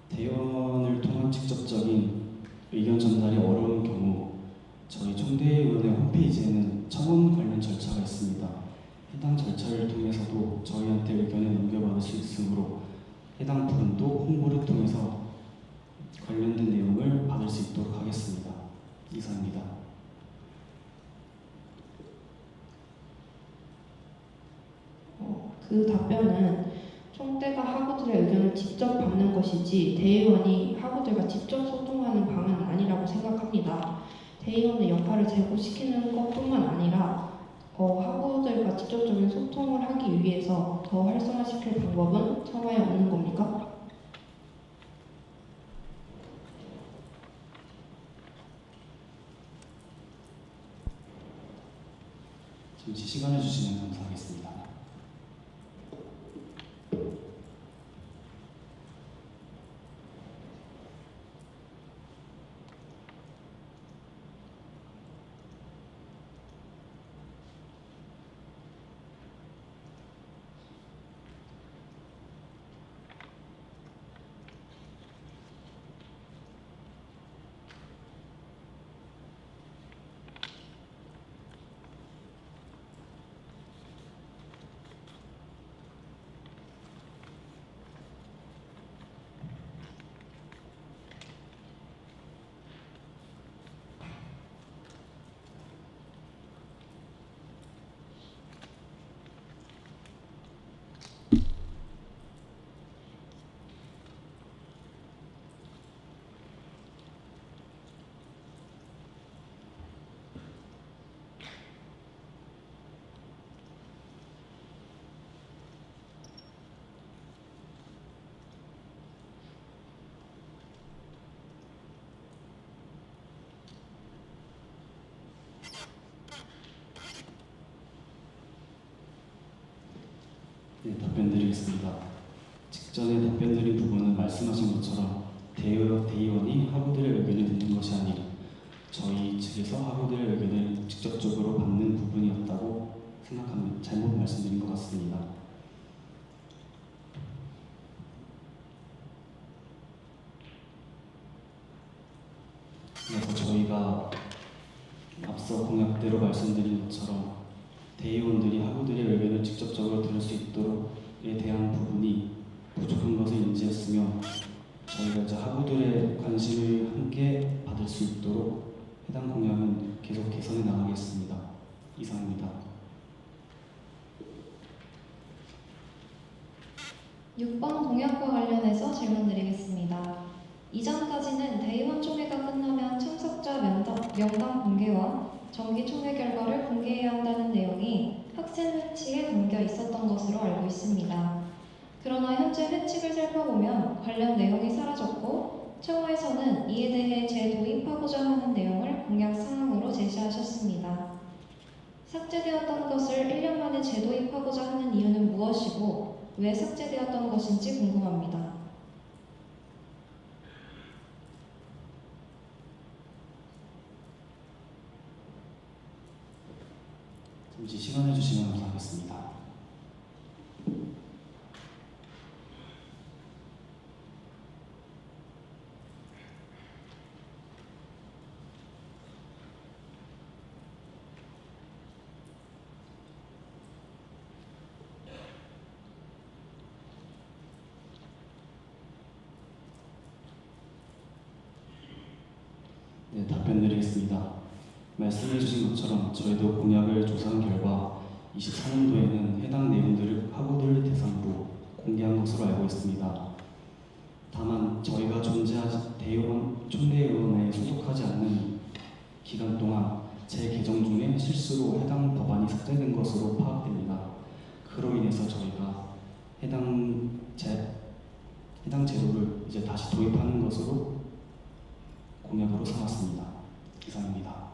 대의원을 통한 직접적인 의견 전달이 어려운 경우 저희 총대의원의 홈페이지에는 청원 관련 절차가 있습니다. 해당 절차를 통해서도 저희한테 의견을 넘겨받을 수 있으므로 해당 부분도 홍보를 통해서 관련된 내용을 받을 수 있도록 하겠습니다. 이상입니다.
그 답변은 총대가 학우들의 의견을 직접 받는 것이지 대의원이 학우들과 직접 소통하는 방안은 아니라고 생각합니다. 대의원의 역할을 제고시키는 것뿐만 아니라 학우들과 직접적인 소통을 하기 위해서 더 활성화시킬 방법은 청와에 없는 겁니까?
잠시 시간을 주시면 감사하겠습니다. 네, 답변 드리겠습니다. 직전에 답변 드린 부분은 말씀하신 것처럼 대의원이 학우들의 의견을 듣는 것이 아니라 저희 측에서 학우들의 의견을 직접적으로 받는 부분이었다고 생각합니다. 잘못 말씀드린 것 같습니다. 그래서 저희가 앞서 공약대로 말씀드린 것처럼 대의원들이 학우들의 의견을 직접적으로 들을 수 있도록에 대한 부분이 부족한 것을 인지했으며 저희가 이제 학우들의 관심을 함께 받을 수 있도록 해당 공약은 계속 개선해 나가겠습니다. 이상입니다.
6번 공약과 관련해서 질문드리겠습니다. 이전까지는 대의원 총회가 끝나면 참석자 명단 공개와 정기 총회 결과를 공개해야 한다는 내용이 학생 회칙에 담겨 있었던 것으로 알고 있습니다. 그러나 현재 회칙을 살펴보면 관련 내용이 사라졌고 청와에서는 이에 대해 재도입하고자 하는 내용을 공약 사항으로 제시하셨습니다. 삭제되었던 것을 1년 만에 재도입하고자 하는 이유는 무엇이고 왜 삭제되었던 것인지 궁금합니다.
잠시 시간을 주시면 감사하겠습니다. 네, 답변 드리겠습니다. 말씀해 주신 것처럼 저희도 공약을 조사한 결과 24년도에는 해당 내용들을 학우들 대상으로 공개한 것으로 알고 있습니다. 다만 저희가 대의원 촌대의원에 소속하지 않는 기간 동안 제 개정 중에 실수로 해당 법안이 삭제된 것으로 파악됩니다. 그로 인해서 저희가 해당 제도를 이제 다시 도입하는 것으로 공약으로 삼았습니다. 이상입니다.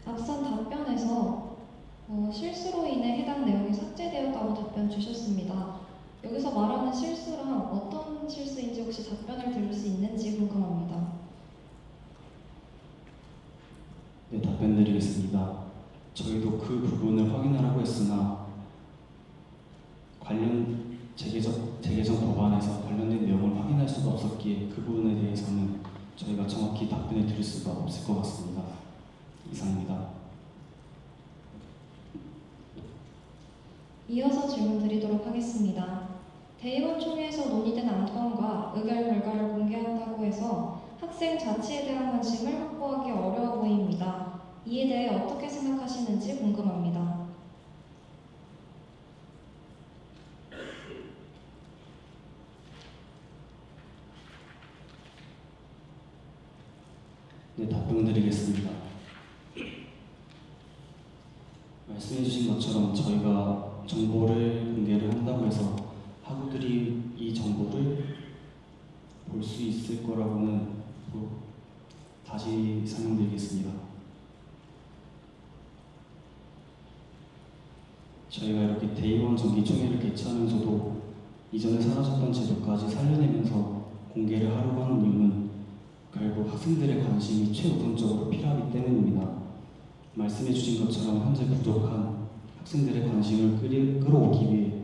앞선 답변에서 실수로 인해 해당 내용이 삭제되었다고 답변 주셨습니다. 여기서 말하는 실수란 어떤 실수인지 혹시 답변을 들을 수 있는지 궁금합니다.
네, 답변 드리겠습니다. 저희도 그 부분을 확인하라고 했으나 관련 재개정 법안에서 관련된 내용을 확인할 수가 없었기에 그 부분에 대해서는 저희가 정확히 답변을 드릴 수가 없을 것 같습니다. 이상입니다.
이어서 질문 드리도록 하겠습니다. 대의원 총회에서 논의된 안건과 의결 결과를 공개한다고 해서 학생 자치에 대한 관심을 확보하기 어려워 보입니다. 이에 대해 어떻게 생각하시는지 궁금합니다.
네, 답변 드리겠습니다. 말씀해 주신 것처럼 저희가 정보를 공개를 한다고 해서 학우들이 이 정보를 볼 수 있을 거라고는 다시 설명드리겠습니다. 저희가 이렇게 대의원 정기총회를 개최하면서도 이전에 사라졌던 제도까지 살려내면서 공개를 하려고 하는 이유는 결국 학생들의 관심이 최우선적으로 필요하기 때문입니다. 말씀해 주신 것처럼 현재 부족한 학생들의 관심을 끌어오기 위해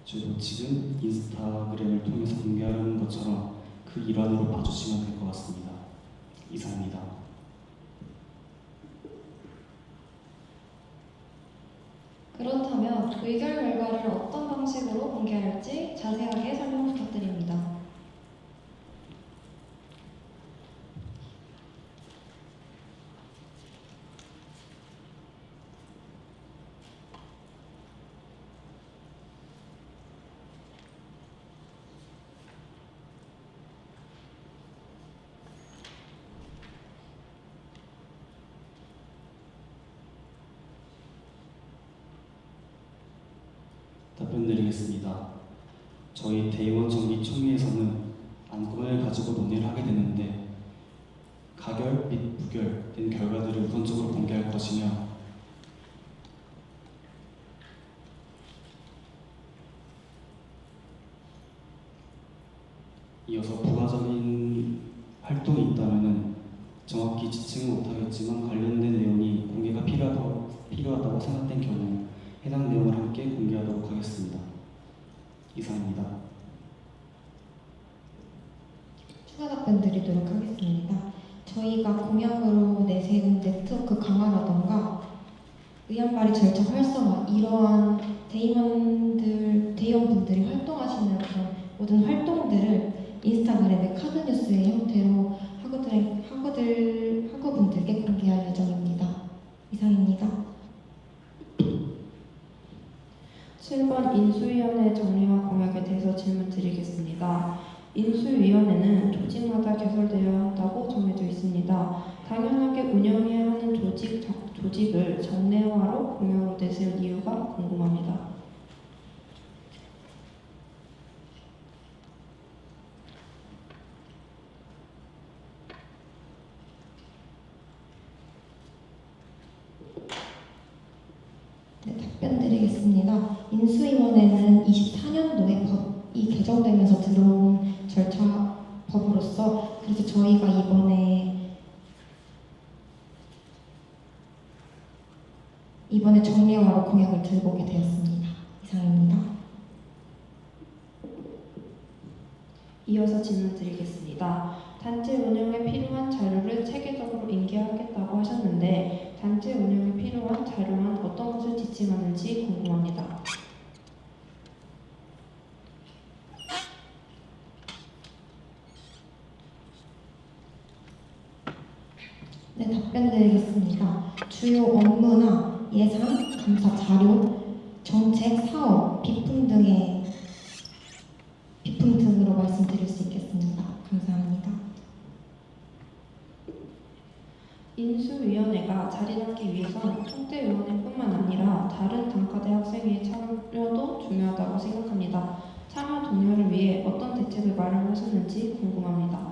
저도 지금 인스타그램을 통해서 공개하려는 것처럼 그 일환으로 봐주시면 될 것 같습니다. 이상입니다.
그렇다면 의결 결과를 어떤 방식으로 공개할지 자세하게 설명 부탁드립니다.
답변드리겠습니다. 저희 대의원 정기총회에서는 안건을 가지고 논의를 하게 되는데 가결 및 부결된 결과들을 우선적으로 공개할 것이며 이어서 부가적인 활동이 있다면 정확히 지칭은 못하겠지만 관련된 내용이 공개가 필요하다고 생각된 경우 해당 내용을 함께 공개하도록 하겠습니다. 이상입니다.
추가 답변 드리도록 하겠습니다. 저희가 공약으로 내세운 네트워크 강화라던가 의원 발의 절차 활성화 이러한 대의원분들이 활동하시는 그런 모든 활동들을 인스타그램의 카드뉴스의 형태로 학우분들께 공개할 예정입니다. 이상입니다.
7번 인수위원회 정리와 공약에 대해서 질문 드리겠습니다. 인수위원회는 조직마다 개설되어야 한다고 정해져 있습니다. 당연하게 운영해야 하는 조직을 정례화로 공약으로 내세운 이유가 궁금합니다.
네, 답변 드리겠습니다. 인수위원회는 24년도에 법이 개정되면서 들어온 절차 법으로서 그래서 저희가 이번에 정례화로 공약을 들고 오게 되었습니다. 이상입니다.
이어서 질문 드리겠습니다. 단체 운영에 필요한 자료를 체계적으로 인계하겠다고 하셨는데 단체 운영에 필요한 자료란 어떤 것을 지침하는지 궁금합니다.
네, 답변 드리겠습니다. 주요 업무나 예산, 감사 자료, 정책, 사업, 비품 등으로 말씀드릴 수 있겠습니다. 감사합니다.
인수위원회가 자리잡기 위해선 총대위원회뿐만 아니라 다른 단과대 학생의 참여도 중요하다고 생각합니다. 참여 동료를 위해 어떤 대책을 마련하셨는지 궁금합니다.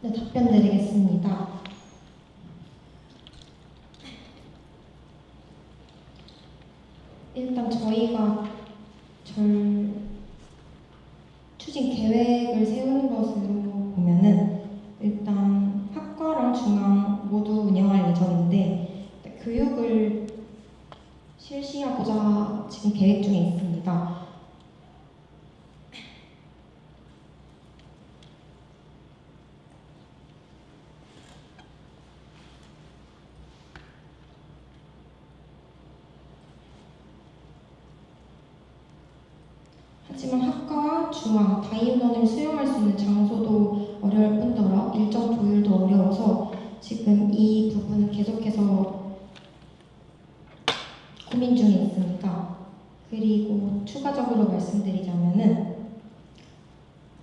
네, 답변 드리겠습니다. 일단 저희가 추진 계획을 세우는 것으로 보면은 일단 학과랑 중앙 모두 운영할 예정인데 교육을 실시하고자 지금 계획 중에 있습니다. 하지만 학과와 중앙, 다인원을 수용할 수 있는 장소도 어려울 뿐더러 일정 조율도 어려워서 지금 이 부분은 계속해서 고민 중에 있습니다. 그리고 추가적으로 말씀드리자면은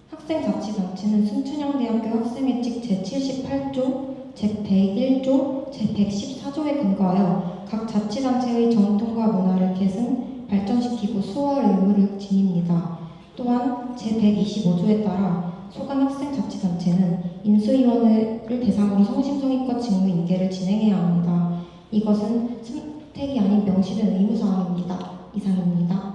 학생자치단체는 순천향대학교 학생회칙 제78조, 제101조, 제114 4조에 근거하여 각 자치단체의 전통과 문화를 계승, 발전시키고 수호할 의무를 지닙니다. 또한 제125조에 따라 소관 학생자치단체는 인수위원회를 대상으로 성심성의껏 직무 인계를 진행해야 합니다. 이것은 선택이 아닌 명시된 의무사항입니다. 이상입니다.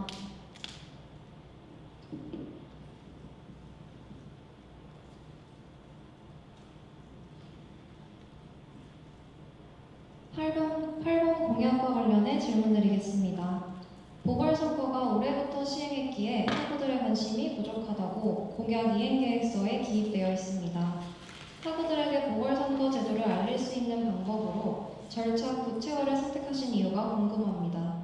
팔번 공약과 관련해 질문드리겠습니다. 보궐선거가 올해부터 시행했기에 학우들의 관심이 부족하다고 공약 이행계획서에 기입되어 있습니다. 학우들에게 보궐선거 제도를 알릴 수 있는 방법으로 절차 구체화를 선택하신 이유가 궁금합니다.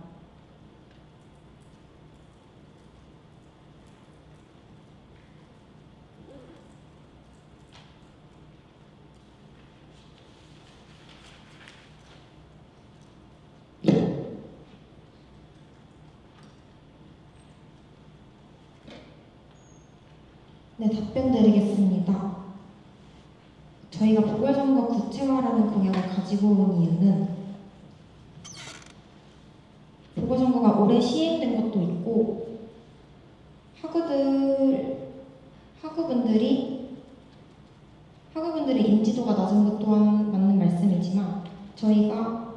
네, 답변 드리겠습니다. 저희가 보궐선거 구체화라는 공약을 가지고 온 이유는 보궐선거가 올해 시행된 것도 있고 학우분들의 인지도가 낮은 것 또한 맞는 말씀이지만 저희가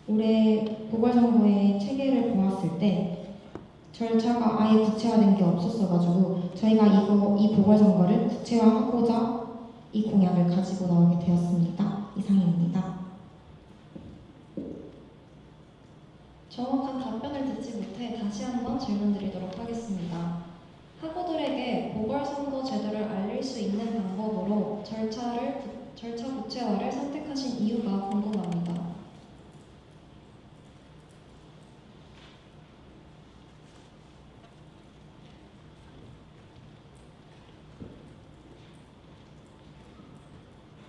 올해 보궐선거의 체계를 보았을 때 절차가 아예 구체화된 게 없었어가지고 저희가 이 보궐선거를 구체화하고자 이 공약을 가지고 나오게 되었습니다. 이상입니다.
정확한 답변을 듣지 못해 다시 한번 질문드리도록 하겠습니다. 학우들에게 보궐선거 제도를 알릴 수 있는 방법으로 절차 구체화를 선택하신 이유가 궁금합니다.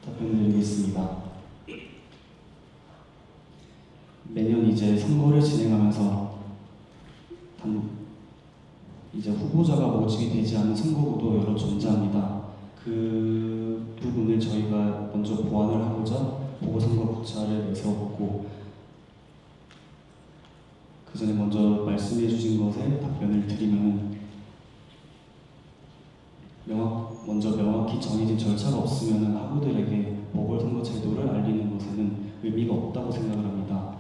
답변드리겠습니다. 매년 이제 선거를 진행하면서 이제 후보자가 모집이 되지 않은 선거구도 여러 존재합니다. 그 부분을 저희가 먼저 보완을 하고자 보궐선거 구체화를 내세웠고, 그 전에 먼저 말씀해 주신 것에 답변을 드리면 먼저 명확히 정해진 절차가 없으면 학우들에게 보궐선거 제도를 알리는 것에는 의미가 없다고 생각을 합니다.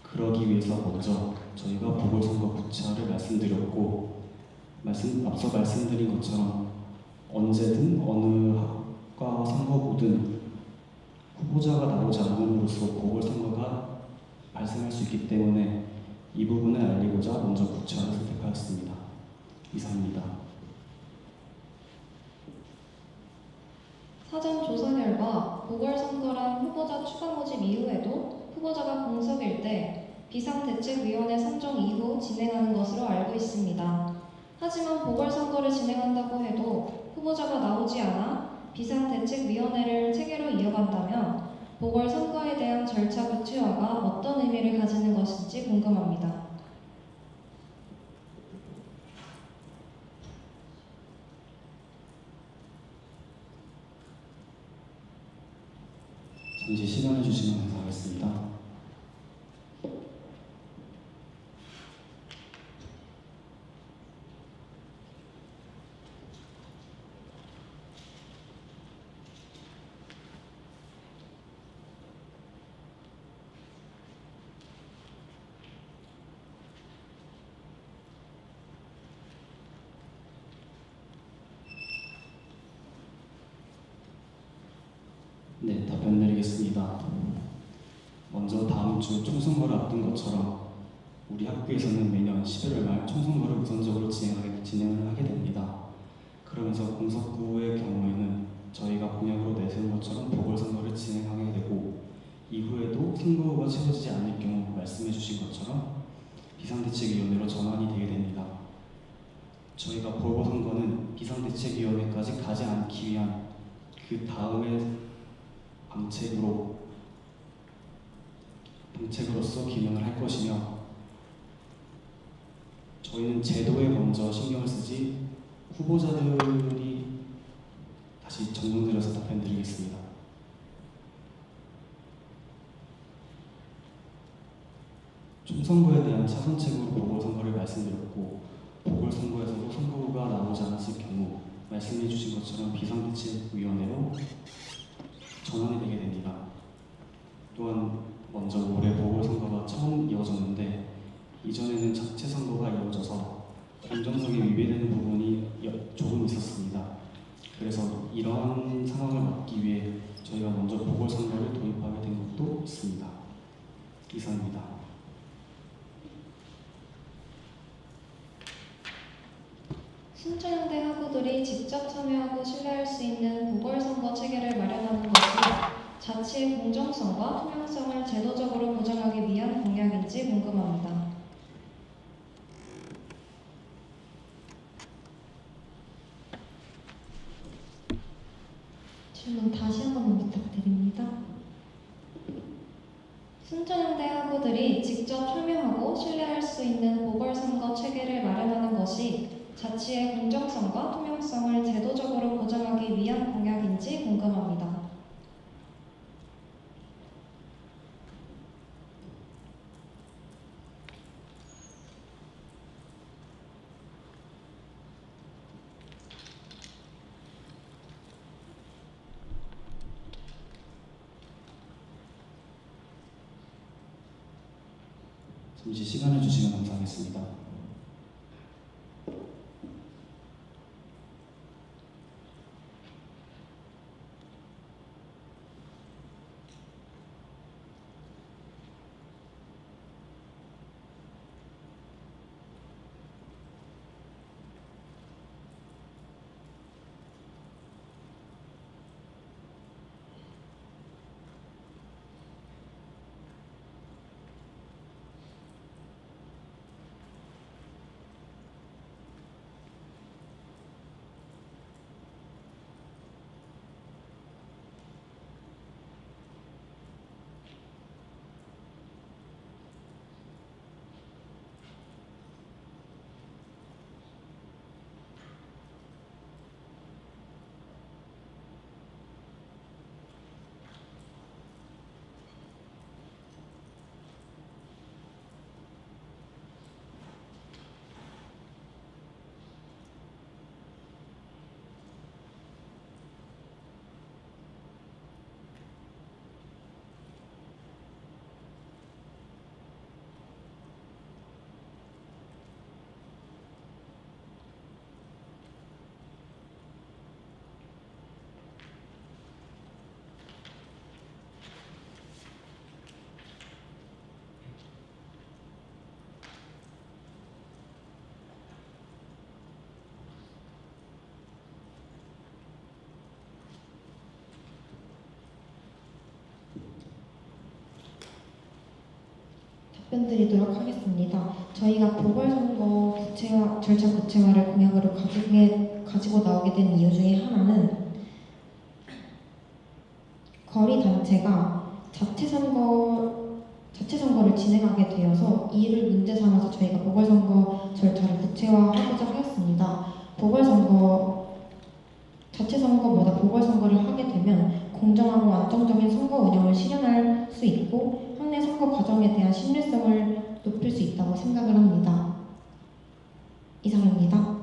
그러기 위해서 먼저 저희가 보궐선거 구체화를 말씀드렸고, 앞서 말씀드린 것처럼 언제든 어느 학과 선거구든 후보자가 나오지 않음으로써 보궐선거가 발생할 수 있기 때문에 이 부분을 알리고자 먼저 구체화를 선택하였습니다. 이상입니다.
사전 조사 결과 보궐선거란 후보자 추가 모집 이후에도 후보자가 공석일 때 비상대책위원회 선정 이후 진행하는 것으로 알고 있습니다. 하지만 보궐선거를 진행한다고 해도 후보자가 나오지 않아 비상대책위원회를 체계로 이어간다면 보궐선거에 대한 절차 구체화가 어떤 의미를 가지는 것인지 궁금합니다.
잠시 시간을 주시면 감사하겠습니다. 네, 답변드리겠습니다. 먼저 다음 주 총선거를 앞둔 것처럼 우리 학교에서는 매년 11월 말 총선거를 우선적으로 진행을 하게 됩니다. 그러면서 공석구의 경우에는 저희가 공약으로 내세운 것처럼 보궐선거를 진행하게 되고, 이후에도 선거구가 채워지지 않을 경우 말씀해 주신 것처럼 비상대책위원회로 전환이 되게 됩니다. 저희가 보궐선거는 비상대책위원회까지 가지 않기 위한 그 다음에 방책으로서 기능을 할 것이며, 저희는 제도에 먼저 신경을 쓰지 후보자들이 다시 정정드려서 답변드리겠습니다. 총선거에 대한 차선책으로 보궐선거를 말씀드렸고, 보궐선거에서도 선거구가 나오지 않았을 경우 말씀해 주신 것처럼 비상대책위원회로 전환이 되게 됩니다. 또한 먼저 올해 보궐선거가 처음 이어졌는데 이전에는 자체 선거가 이어져서 공정성에 위배되는 부분이 조금 있었습니다. 그래서 이러한 상황을 막기 위해 저희가 먼저 보궐선거를 도입하게 된 것도 있습니다. 이상입니다.
순천향대 학우들이 직접 참여하고 신뢰할 수 있는 보궐선거 체계를 마련하는 것이 자치의 공정성과 투명성을 제도적으로 보장하기 위한 공약인지 궁금합니다.
질문 다시 한 번만 부탁드립니다.
순천향대 학우들이 직접 참여하고 신뢰할 수 있는 보궐선거 체계를 마련하는 것이 자치의 공정성과 투명성을 제도적으로 보장하기 위한 공약인지 궁금합니다.
잠시 시간을 주시면 감사하겠습니다.
답변 드리도록 하겠습니다. 저희가 보궐선거 절차 구체화를 공약으로 가지고 나오게 된 이유 중에 하나는 거리 단체가 자체 선거를 진행하게 되어서 이를 문제 삼아서 저희가 보궐선거 절차를 구체화하고자 하였습니다. 자체 선거보다 보궐선거를 하게 되면 공정하고 안정적인 선거 운영을 실현할 수 있고 학내 선거 과정에 대한 신뢰성을 높일 수 있다고 생각을 합니다. 이상입니다.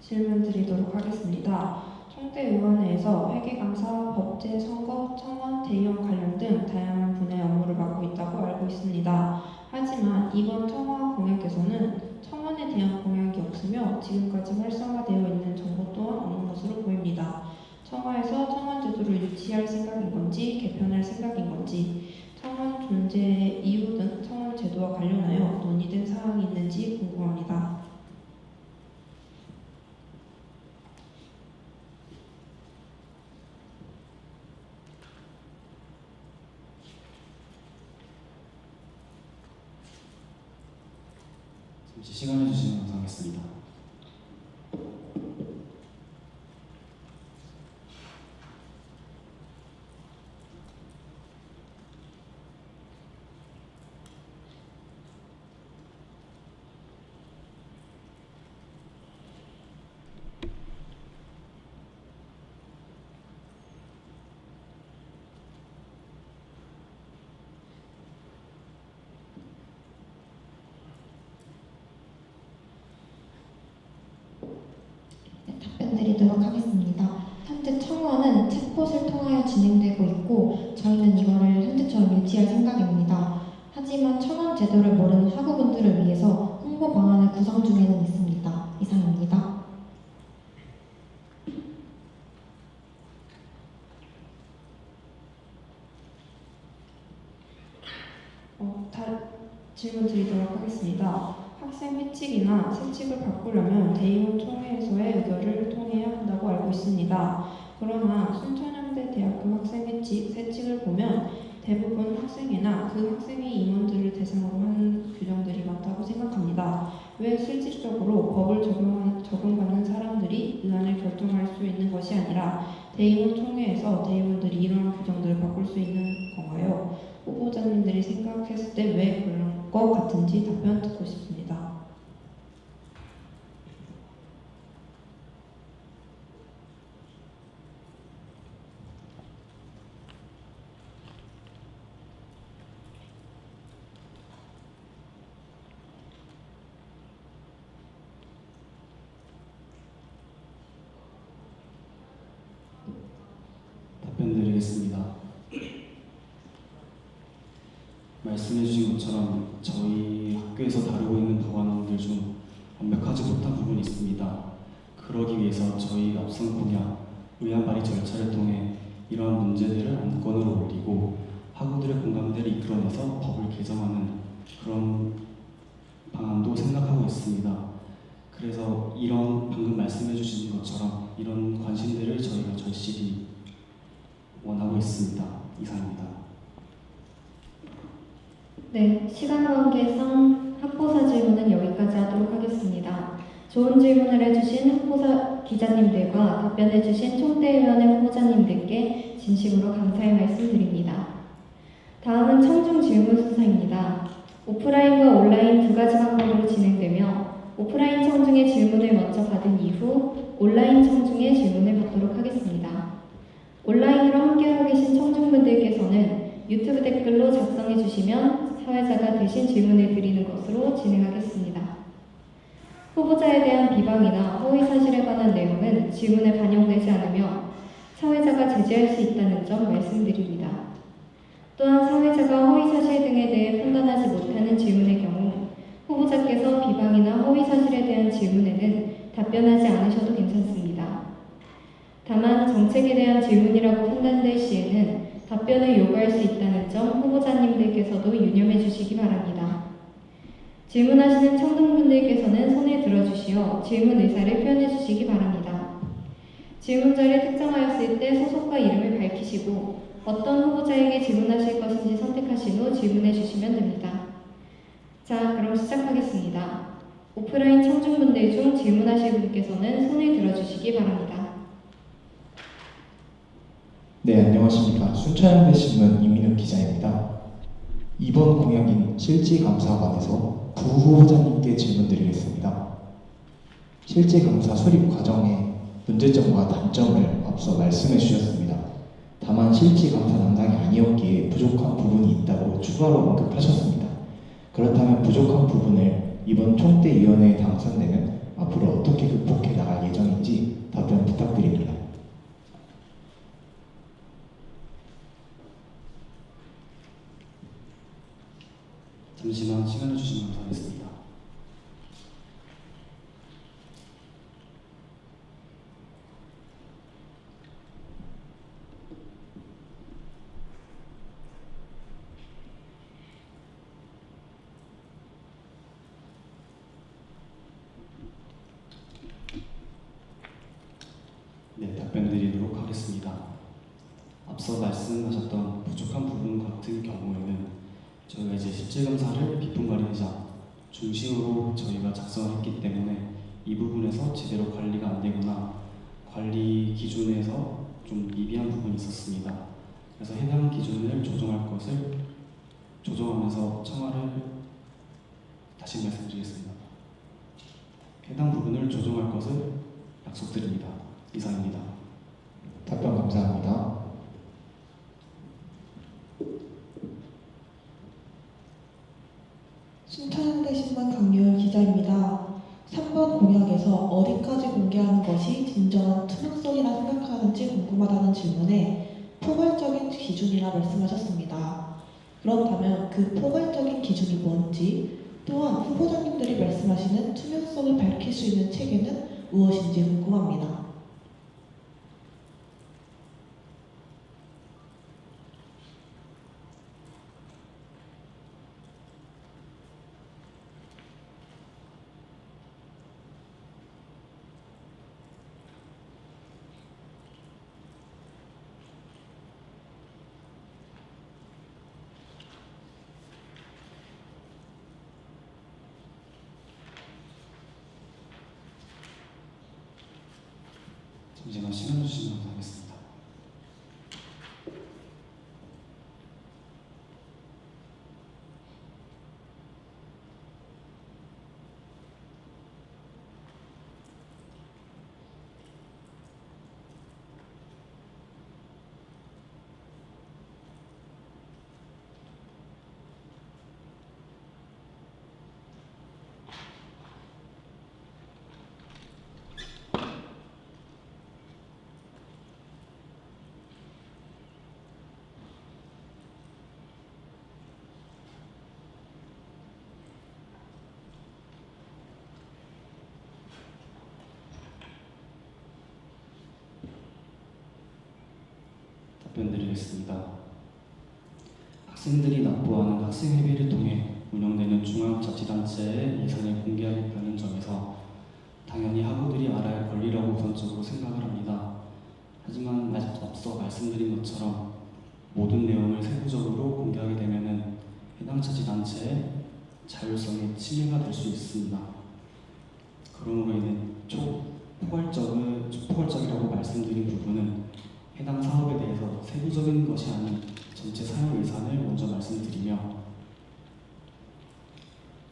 질문 드리도록 하겠습니다. 청대위원회에서 회계감사, 법제, 선거, 청원, 대의원 관련 등 다양한 분야의 업무를 맡고 있다고 알고 있습니다. 하지만 이번 청와 공약에서는 청원에 대한 공약이 없으며 지금까지 활성화되어 있는 정보 또한 없는 것으로 보입니다. 청와에서 청원 제도를 유지할 생각인 건지 개편할 생각인 건지 청원 존재 이유 등 청원 제도와 관련하여 논의된 사항이 있는지 궁금합니다.
잠시 시간을 주시면 감사하겠습니다.
답변드리도록 하겠습니다. 현재 청원은 챗봇을 통하여 진행되고 있고 저희는 이거를 현재처럼 유지할 생각입니다. 하지만 청원 제도를 모르는 학우분들을 위해서 홍보 방안을 구성 중에는 있습니다. 이상입니다.
질문 드리도록 하겠습니다. 학생 회칙이나 세칙을 바꾸려면 대의원 총회에서의 의결을 통해야 한다고 알고 있습니다. 그러나 순천향대 대학교 학생 회칙, 세칙을 보면 대부분 학생회나 그 학생회 임원들을 대상으로 하는 규정들이 많다고 생각합니다. 왜 실질적으로 법을 적용받는 사람들이 의안을 결정할 수 있는 것이 아니라 대의원 총회에서 대의원들이 이러한 규정들을 바꿀 수 있는 건가요? 후보자님들이 생각했을 때 왜 그런 것 같은지 답변 듣고 싶습니다.
답변드리겠습니다. 말씀해주신 것처럼 저희 학교에서 다루고 있는 법안들 중 완벽하지 못한 부분이 있습니다. 그러기 위해서 저희 앞선 공약, 의안 발의 절차를 통해 이러한 문제들을 안건으로 올리고 학우들의 공감대를 이끌어내서 법을 개정하는 그런 방안도 생각하고 있습니다. 그래서 이런 방금 말씀해주신 것처럼 이런 관심들을 저희가 절실히 원하고 있습니다. 이상입니다.
네, 시간 관계상 학보사 질문은 여기까지 하도록 하겠습니다. 좋은 질문을 해주신 학보사 기자님들과 답변해주신 총대위원회 후보자님들께 진심으로 감사의 말씀드립니다. 다음은 청중 질문 순서입니다. 오프라인과 온라인 두 가지 방법으로 진행되며 오프라인 청중의 질문을 먼저 받은 이후 온라인 청중의 질문을 받도록 하겠습니다. 온라인으로 함께하고 계신 청중분들께서는 유튜브 댓글로 작성해 주시면 사회자가 대신 질문을 드리는 것으로 진행하겠습니다. 후보자에 대한 비방이나 허위사실에 관한 내용은 질문에 반영되지 않으며 사회자가 제지할 수 있다는 점 말씀드립니다. 또한 사회자가 허위사실 등에 대해 판단하지 못하는 질문의 경우 후보자께서 비방이나 허위사실에 대한 질문에는 답변하지 않으셔도 괜찮습니다. 다만 정책에 대한 질문이라고 판단될 시에는 답변을 요구할 수 있다는 점 후보자님들께서도 유념해 주시기 바랍니다. 질문하시는 청중분들께서는 손을 들어주시어 질문 의사를 표현해 주시기 바랍니다. 질문자를 특정하였을 때 소속과 이름을 밝히시고 어떤 후보자에게 질문하실 것인지 선택하신 후 질문해 주시면 됩니다. 자, 그럼 시작하겠습니다. 오프라인 청중분들 중 질문하실 분께서는 손을 들어주시기 바랍니다.
네, 안녕하십니까. 순천향대 신문 이민욱 기자입니다. 이번 공약인 실질감사에 관해서 부 후보자님께 질문드리겠습니다. 실질감사 수립 과정의 문제점과 단점을 앞서 말씀해 주셨습니다. 다만 실질감사 담당이 아니었기에 부족한 부분이 있다고 추가로 언급하셨습니다. 그렇다면 부족한 부분을 이번 총대위원회에 당선되면 앞으로 어떻게 극복해 나갈 예정인지 답변 부탁드립니다.
잠시만 시간을 주시면 감사하겠습니다. 네, 답변드리도록 하겠습니다. 앞서 말씀하셨던 부족한 부분 같은 경우에는 저희가 이제 실질감사를 비품관리자 중심으로 저희가 작성했기 때문에 이 부분에서 제대로 관리가 안 되거나 관리 기준에서 좀 미비한 부분이 있었습니다. 그래서 해당 기준을 조정할 것을 조정하면서 청와를 다시 말씀드리겠습니다. 해당 부분을 조정할 것을 약속드립니다. 이상입니다.
답변 감사합니다.
순천향대 신문 강유열 기자입니다. 3번 공약에서 어디까지 공개하는 것이 진정한 투명 투명성이라 생각하는지 궁금하다는 질문에 포괄적인 기준이라 말씀하셨습니다. 그렇다면 그 포괄적인 기준이 뭔지, 또한 후보자님들이 말씀하시는 투명성을 밝힐 수 있는 체계는 무엇인지 궁금합니다.
잠시만 시간 주시면 감사하겠습니다. 답변드리겠습니다. 학생들이 납부하는 학생회비를 통해 운영되는 중앙자치단체의 예산을 공개하겠다는 점에서 당연히 학우들이 알아야 할 권리라고 우선적으로 생각을 합니다. 하지만 앞서 말씀드린 것처럼 모든 내용을 세부적으로 공개하게 되면 해당 자치단체의 자율성에 침해가 될 수 있습니다. 그러므로 인해 초포괄적이라고 말씀드린 부분은 해당 사업에 대해서 세부적인 것이 아닌 전체 사용 예산을 먼저 말씀드리며,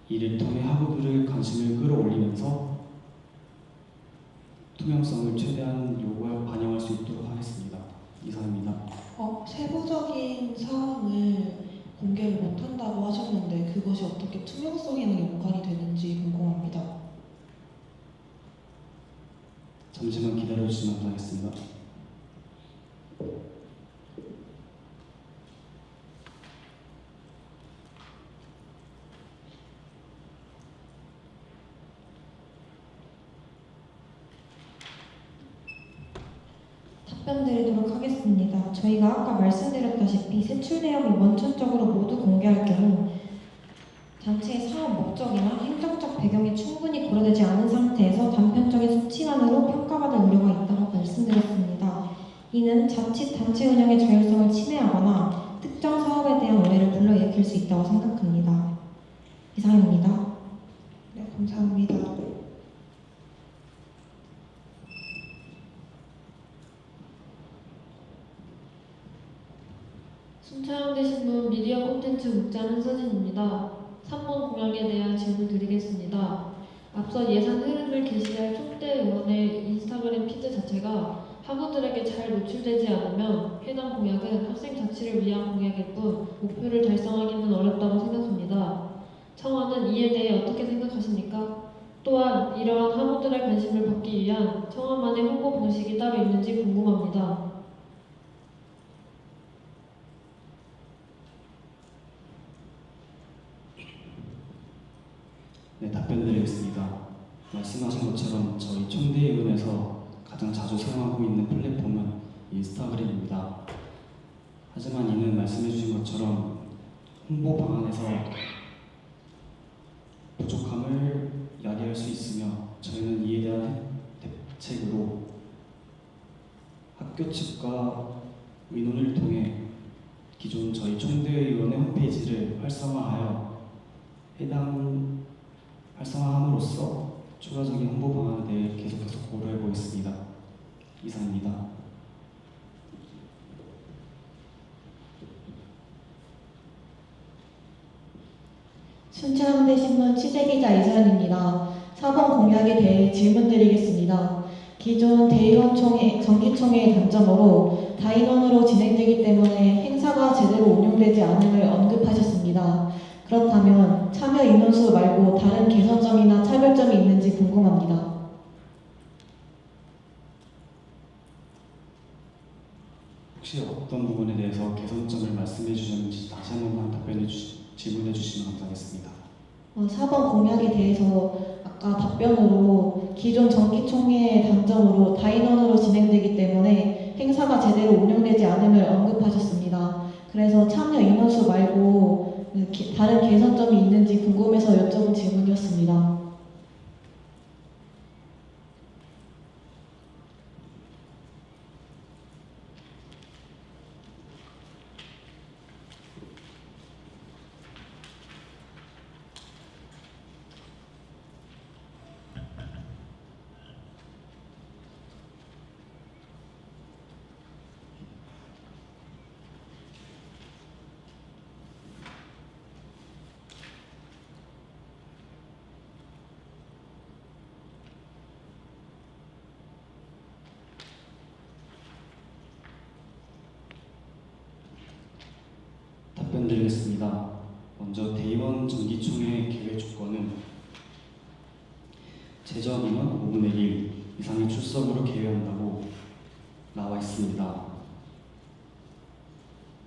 이를 통해 학우들의 관심을 끌어올리면서 투명성을 최대한 반영할 수 있도록 하겠습니다. 이상입니다.
세부적인 사항을 공개를 못한다고 하셨는데 그것이 어떻게 투명성이랑 연관이 되는지 궁금합니다.
잠시만 기다려주시면 감사하겠습니다.
답변드리도록 하겠습니다. 저희가 아까 말씀드렸다시피 세출 내역을 원천적으로 모두 공개할 경우 단체의 사업 목적이나 행정적 배경이 충분히 고려되지 않은 상태에서 단편적인 수치만으로 평가받을 우려가 있다고 말씀드렸습니다. 이는 자칫 단체 운영의 자율성을 침해하거나 특정 사업에 대한 오해를 불러일으킬 수 있다고 생각합니다. 이상입니다.
네, 감사합니다.
순천향대 신문 미디어 콘텐츠 국장 한서진입니다. 3번 공약에 대한 질문 드리겠습니다. 앞서 예산 흐름을 게시할 총대 의원의 인스타그램 피드 자체가 학우들에게 잘 노출되지 않으면 해당 공약은 학생 자치를 위한 공약일 뿐 목표를 달성하기는 어렵다고 생각합니다. 청와는 이에 대해 어떻게 생각하십니까? 또한 이러한 학우들의 관심을 받기 위한 청와만의 홍보 방식이 따로 있는지 궁금합니다.
네, 답변드리겠습니다. 말씀하신 것처럼 저희 총대의원에서 가장 자주 사용하고 있는 플랫폼은 인스타그램입니다. 하지만 이는 말씀해주신 것처럼 홍보 방안에서 부족함을 야기할 수 있으며 저희는 이에 대한 대책으로 학교 측과 의논을 통해 기존 저희 총대의원의 홈페이지를 활성화함으로써 추가적인 홍보 방안에 대해 계속해서 고려해 보겠습니다. 이상입니다.
순천향대 신문 취재기자 이서연입니다. 4번 공약에 대해 질문드리겠습니다. 기존 대의원총회, 정기총회의 단점으로 다인원으로 진행되기 때문에 행사가 제대로 운영되지 않음을 언급하셨습니다. 그렇다면 참여 인원수 말고 다른 개선점이나 차별점이 있는지 궁금합니다.
혹시 어떤 부분에 대해서 개선점을 말씀해 주셨는지 다시 한 번만 질문해 주시면 감사하겠습니다.
4번 공약에 대해서 아까 답변으로 기존 정기총회의 단점으로 다인원으로 진행되기 때문에 행사가 제대로 운영되지 않음을 언급하셨습니다. 그래서 참여 인원수 말고 다른 개선점이 있는지 궁금해서 여쭤본 질문이었습니다.
답변 드리겠습니다. 먼저 대의원 정기총회 개회 조건은 제적 인원 5분의 1 이상의 출석으로 개회한다고 나와 있습니다.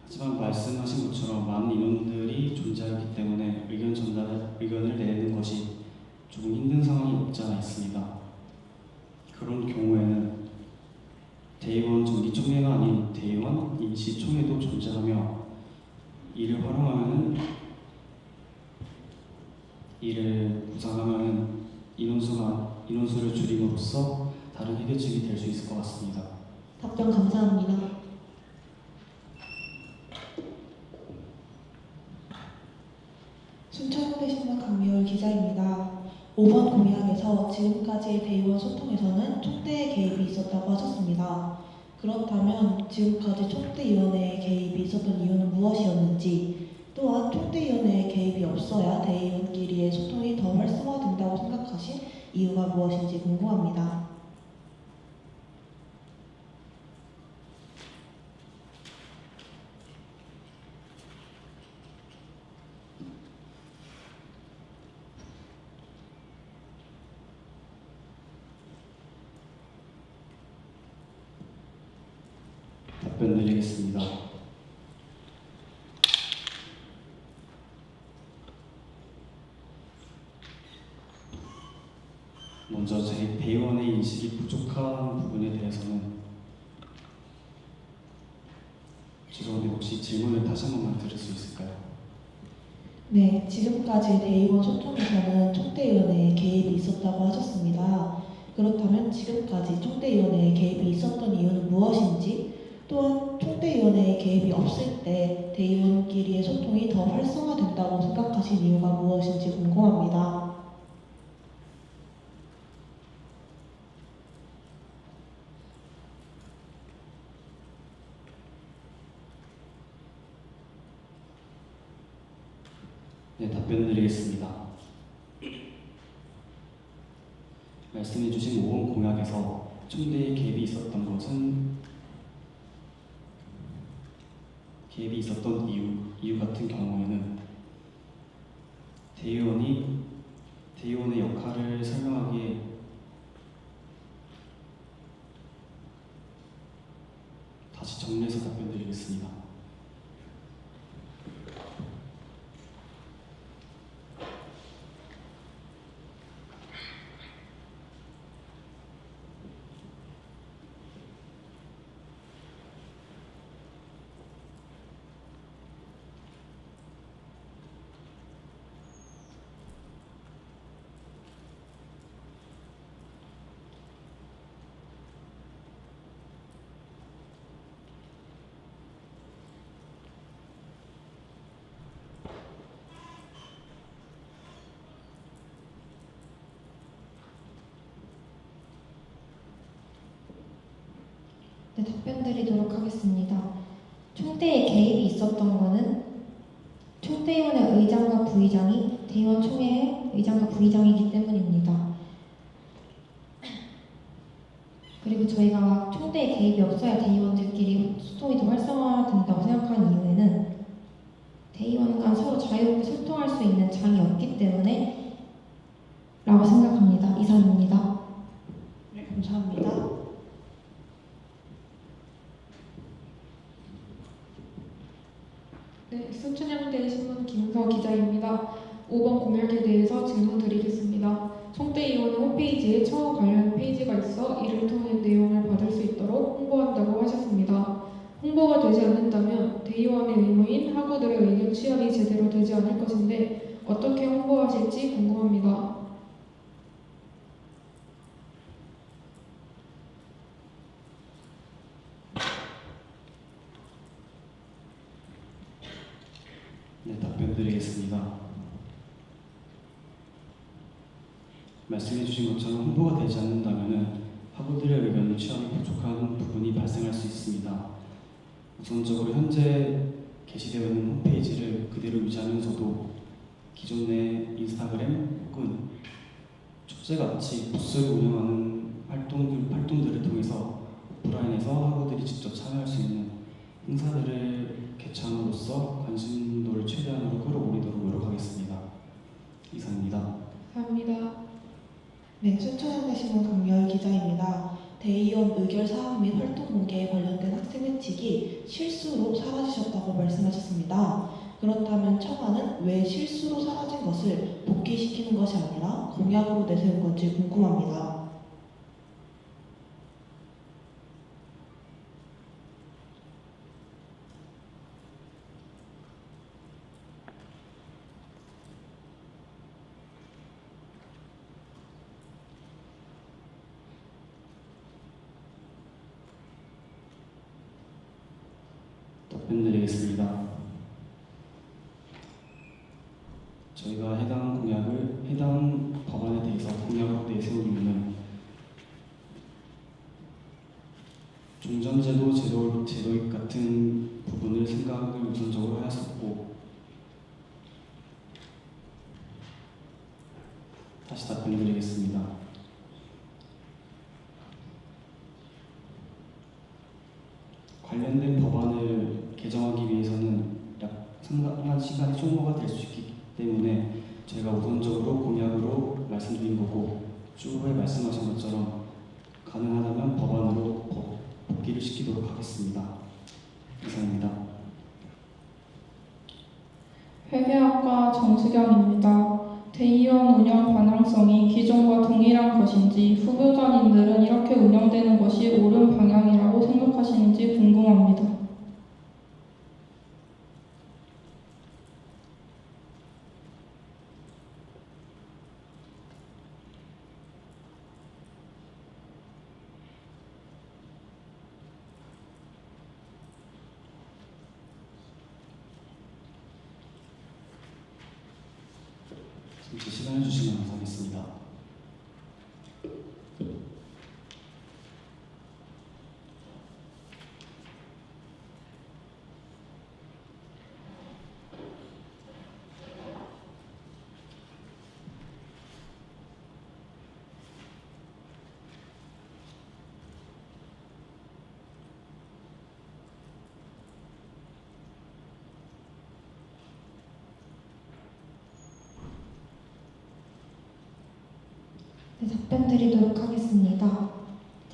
하지만 말씀하신 것처럼 많은 인원들이 존재하기 때문에 의견을 내는 것이 조금 힘든 상황이 없지 않아 있습니다. 그런 경우에는 대의원 정기총회가 아닌 대의원 임시총회도 존재하며 이를 구상하면 인원수를 줄임으로써 다른 해결책이 될 수 있을 것 같습니다.
답변 감사합니다.
순천대신문 강미월 기자입니다. 5번 공약에서 지금까지의 대의원 소통에서는 총대의 개입이 있었다고 하셨습니다. 그렇다면 지금까지 총대위원회의 개입이 있었던 이유는 무엇이었는지, 또한 총대위원회의 개입이 없어야 대의원끼리의 소통이 더 활성화된다고 생각하신 이유가 무엇인지 궁금합니다.
답변 드리겠습니다. 먼저 제 대의원의 인식이 부족한 부분에 대해서는 죄송한데 혹시 질문을 다시 한 번만 드릴 수 있을까요?
네, 지금까지 대의원 소통에서는 총대위원회의 개입이 있었다고 하셨습니다. 그렇다면 지금까지 총대위원회의 개입이 있었던 이유는 무엇인지, 또한 총대위원회의 개입이 없을 때 대의원끼리의 소통이 더 활성화된다고 생각하신 이유가 무엇인지 궁금합니다.
네, 답변 드리겠습니다. 말씀해주신 5번 공약에서 총대의 개입이 있었던 이유 같은 경우에는 대의원의 역할을 설명하기에 다시 정리해서 답변 드리겠습니다.
네, 답변 드리도록 하겠습니다. 총대의 개입이 있었던 것은 총대위원회 의장과 부의장이 대의원 총회의 의장과 부의장이기 때문입니다. 그리고 저희가 총대의 개입이 없어야 대의원들끼리 소통이 더 활성화된다고 생각하는 이유에는 대의원 간 서로 자유롭게 소통할 수 있는 장이 없기 때문에 라고 생각합니다. 이상입니다.
네, 감사합니다.
네, 순천향대 신문 김서 기자입니다. 5번 공약에 대해서 질문 드리겠습니다. 총대위원회 홈페이지에 처우 관련 페이지가 있어 이를 통해 내용을 받을 수 있도록 홍보한다고 하셨습니다. 홍보가 되지 않는다면 대의원의 의무인 학우들의 의견 취합이 제대로 되지 않을 것인데 어떻게 홍보하실지 궁금합니다.
네, 답변 드리겠습니다. 말씀해 주신 것처럼 홍보가 되지 않는다면 학우들의 의견 취합이 부족한 부분이 발생할 수 있습니다. 우선적으로 현재 게시되어 있는 홈페이지를 그대로 유지하면서도 기존의 인스타그램 혹은 축제같이 부스를 운영하는 활동들을 통해서 오프라인에서 학우들이 직접 참여할 수 있는 행사들을 개최함으로써 관심도를 최대한으로 끌어올리도록 노력하겠습니다. 이상입니다.
감사합니다.
네, 순천향대 신문 강미열 기자입니다. 대의원 의결 사항 및 활동 공개에 관련된 학생 회칙이 실수로 사라지셨다고 말씀하셨습니다. 그렇다면 청와는 왜 실수로 사라진 것을 복귀시키는 것이 아니라 공약으로 내세운 건지 궁금합니다.
답변드리겠습니다. 저희가 해당 법안에 대해서 공약으로 내세운 이유는 종전제도, 제도입 같은 부분을 생각을 우선적으로 하였었고, 다시 답변드리겠습니다. 관련된 법안을 개정하기 위해서는 상당한 시간이 소모가 될 수 있기 때문에 저희가 우선적으로 공약으로 말씀드린 거고, 추후에 말씀하신 것처럼 가능하다면 법안으로 복귀를 시키도록 하겠습니다. 이상입니다.
회계학과 정수경입니다. 대의원 운영 방향성이 기존과 동일한 것인지 후보자님들은 이렇게 운영되는 것이 옳은 방향이라고 생각하시는지 궁금합니다.
잠시 시간을 주시면 감사하겠습니다.
네, 답변 드리도록 하겠습니다.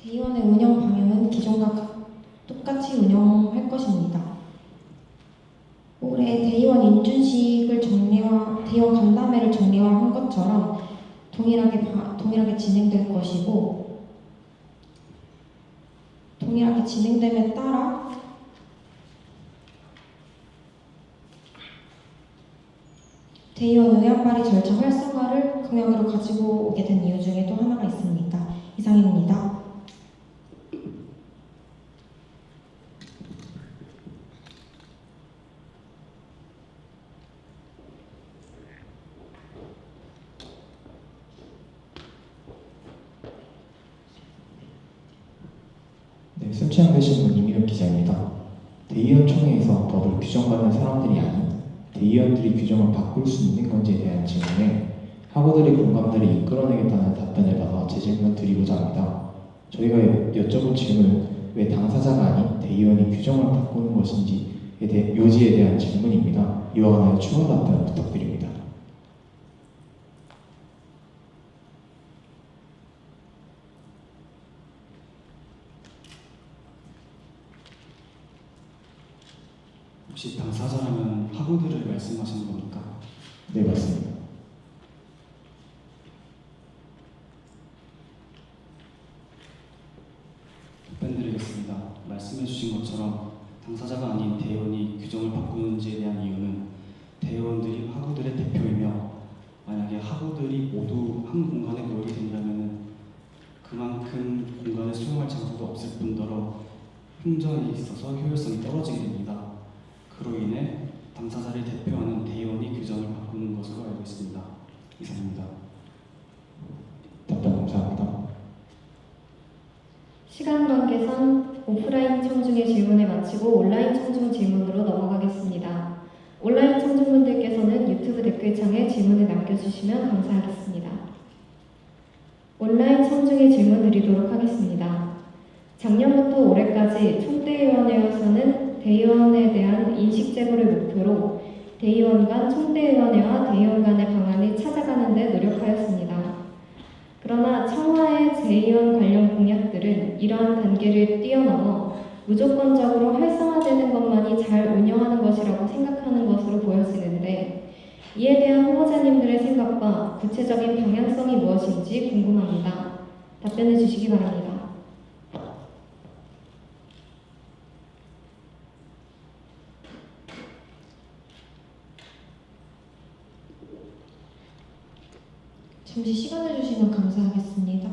대의원의 운영 방향은 기존과 똑같이 운영할 것입니다. 올해 대의원 인준식을 대의원 간담회를 정리화한 것처럼 동일하게 진행될 것이고, 동일하게 진행됨에 따라 대의원 의안 발의 절차 활성화를 공약으로 가지고 오게 된 이유 중에 또 하나가 있습니다. 이상입니다.
네, 순천향대 신문 이민욱 기자입니다. 대의원 총회에서 법을 규정받는 사람들이 아닌 대의원들이 규정을 바꿀 수 있는 건지에 대한 질문에 학우들의 공감대를 이끌어내겠다는 답변을 받아 재질문 드리고자 합니다. 저희가 여쭤본 질문은 왜 당사자가 아닌 대의원이 규정을 바꾸는 것인지에 요지에 대한 질문입니다. 이와 관하여 추가 답변 부탁드립니다.
혹시 당사자라면 학우들을 말씀하시는 겁니까?
네, 맞습니다.
답변드리겠습니다. 말씀해주신 것처럼 당사자가 아닌 대의원이 규정을 바꾸는지에 대한 이유는 대의원들이 학우들의 대표이며 만약에 학우들이 모두 한 공간에 모이게 된다면 그만큼 공간을 수용할 장소도 없을 뿐더러 행정에 있어서 효율성이 떨어지게 됩니다. 그로 인해 당사자를 대표하는 대의원이 규정을 바꾸는 것으로 알고 있습니다. 이상입니다.
답변 감사합니다.
시간 관계상 오프라인 청중의 질문을 마치고 온라인 청중 질문으로 넘어가겠습니다. 온라인 청중분들께서는 유튜브 댓글창에 질문을 남겨주시면 감사하겠습니다. 온라인 청중의 질문 드리도록 하겠습니다. 작년부터 올해까지 총대의원회에서는 대의원에 대한 인식 제고를 목표로 대의원 간 총대의원회와 대의원 간의 방안을 찾아가는 데 노력하였습니다. 그러나 청와의 대의원 관련 공약들은 이러한 단계를 뛰어넘어 무조건적으로 활성화되는 것만이 잘 운영하는 것이라고 생각하는 것으로 보여지는데 이에 대한 후보자님들의 생각과 구체적인 방향성이 무엇인지 궁금합니다. 답변해 주시기 바랍니다.
잠시 시간을 주시면 감사하겠습니다.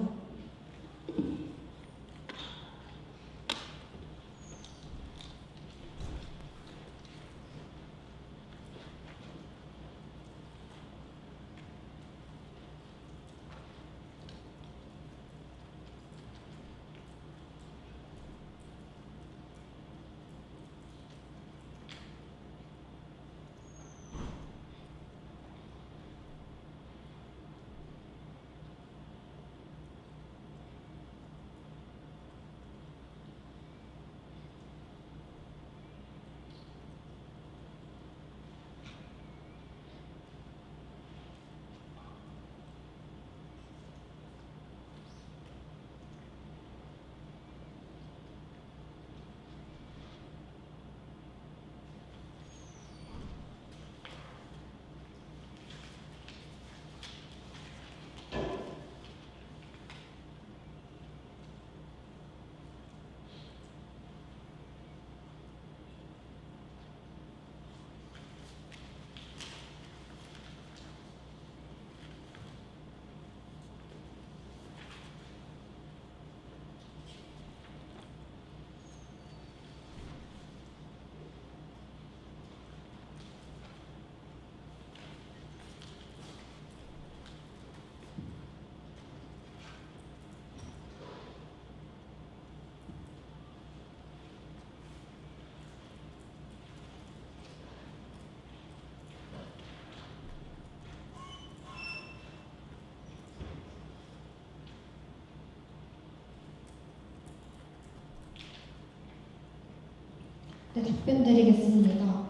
네, 답변 드리겠습니다.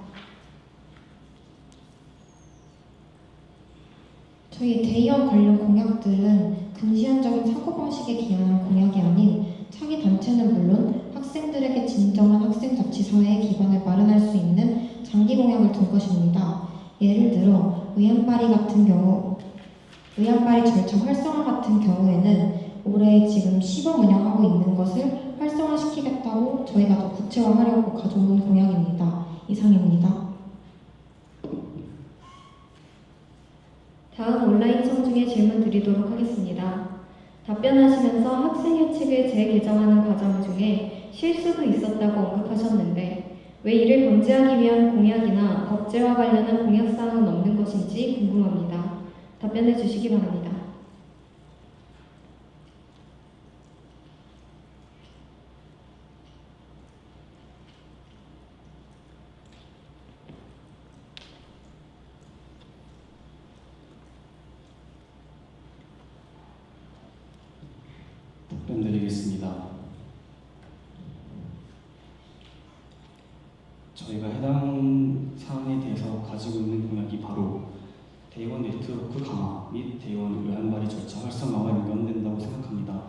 저희 대의원 관련 공약들은 근시안적인 사고방식에 기여한 공약이 아닌 차기 단체는 물론 학생들에게 진정한 학생자치사회의 기반을 마련할 수 있는 장기 공약을 둔 것입니다. 예를 들어 의안발의 절차 활성화 같은 경우에는 올해 지금 시범 운영하고 있는 것을 활성화시키겠다고 저희가 더 구체화하려고 가져온 공약입니다. 이상입니다.
다음 온라인 청중의 질문 드리도록 하겠습니다. 답변하시면서 학생휴칙을 재개정하는 과정 중에 실수도 있었다고 언급하셨는데 왜 이를 방지하기 위한 공약이나 법제와 관련한 공약사항은 없는 것인지 궁금합니다. 답변해 주시기 바랍니다.
답변드리겠습니다. 저희가 해당 사항에 대해서 가지고 있는 공약이 바로 대의원 네트워크 강화 및 대의원 의안발의 절차 활성화와 연관된다고 생각합니다.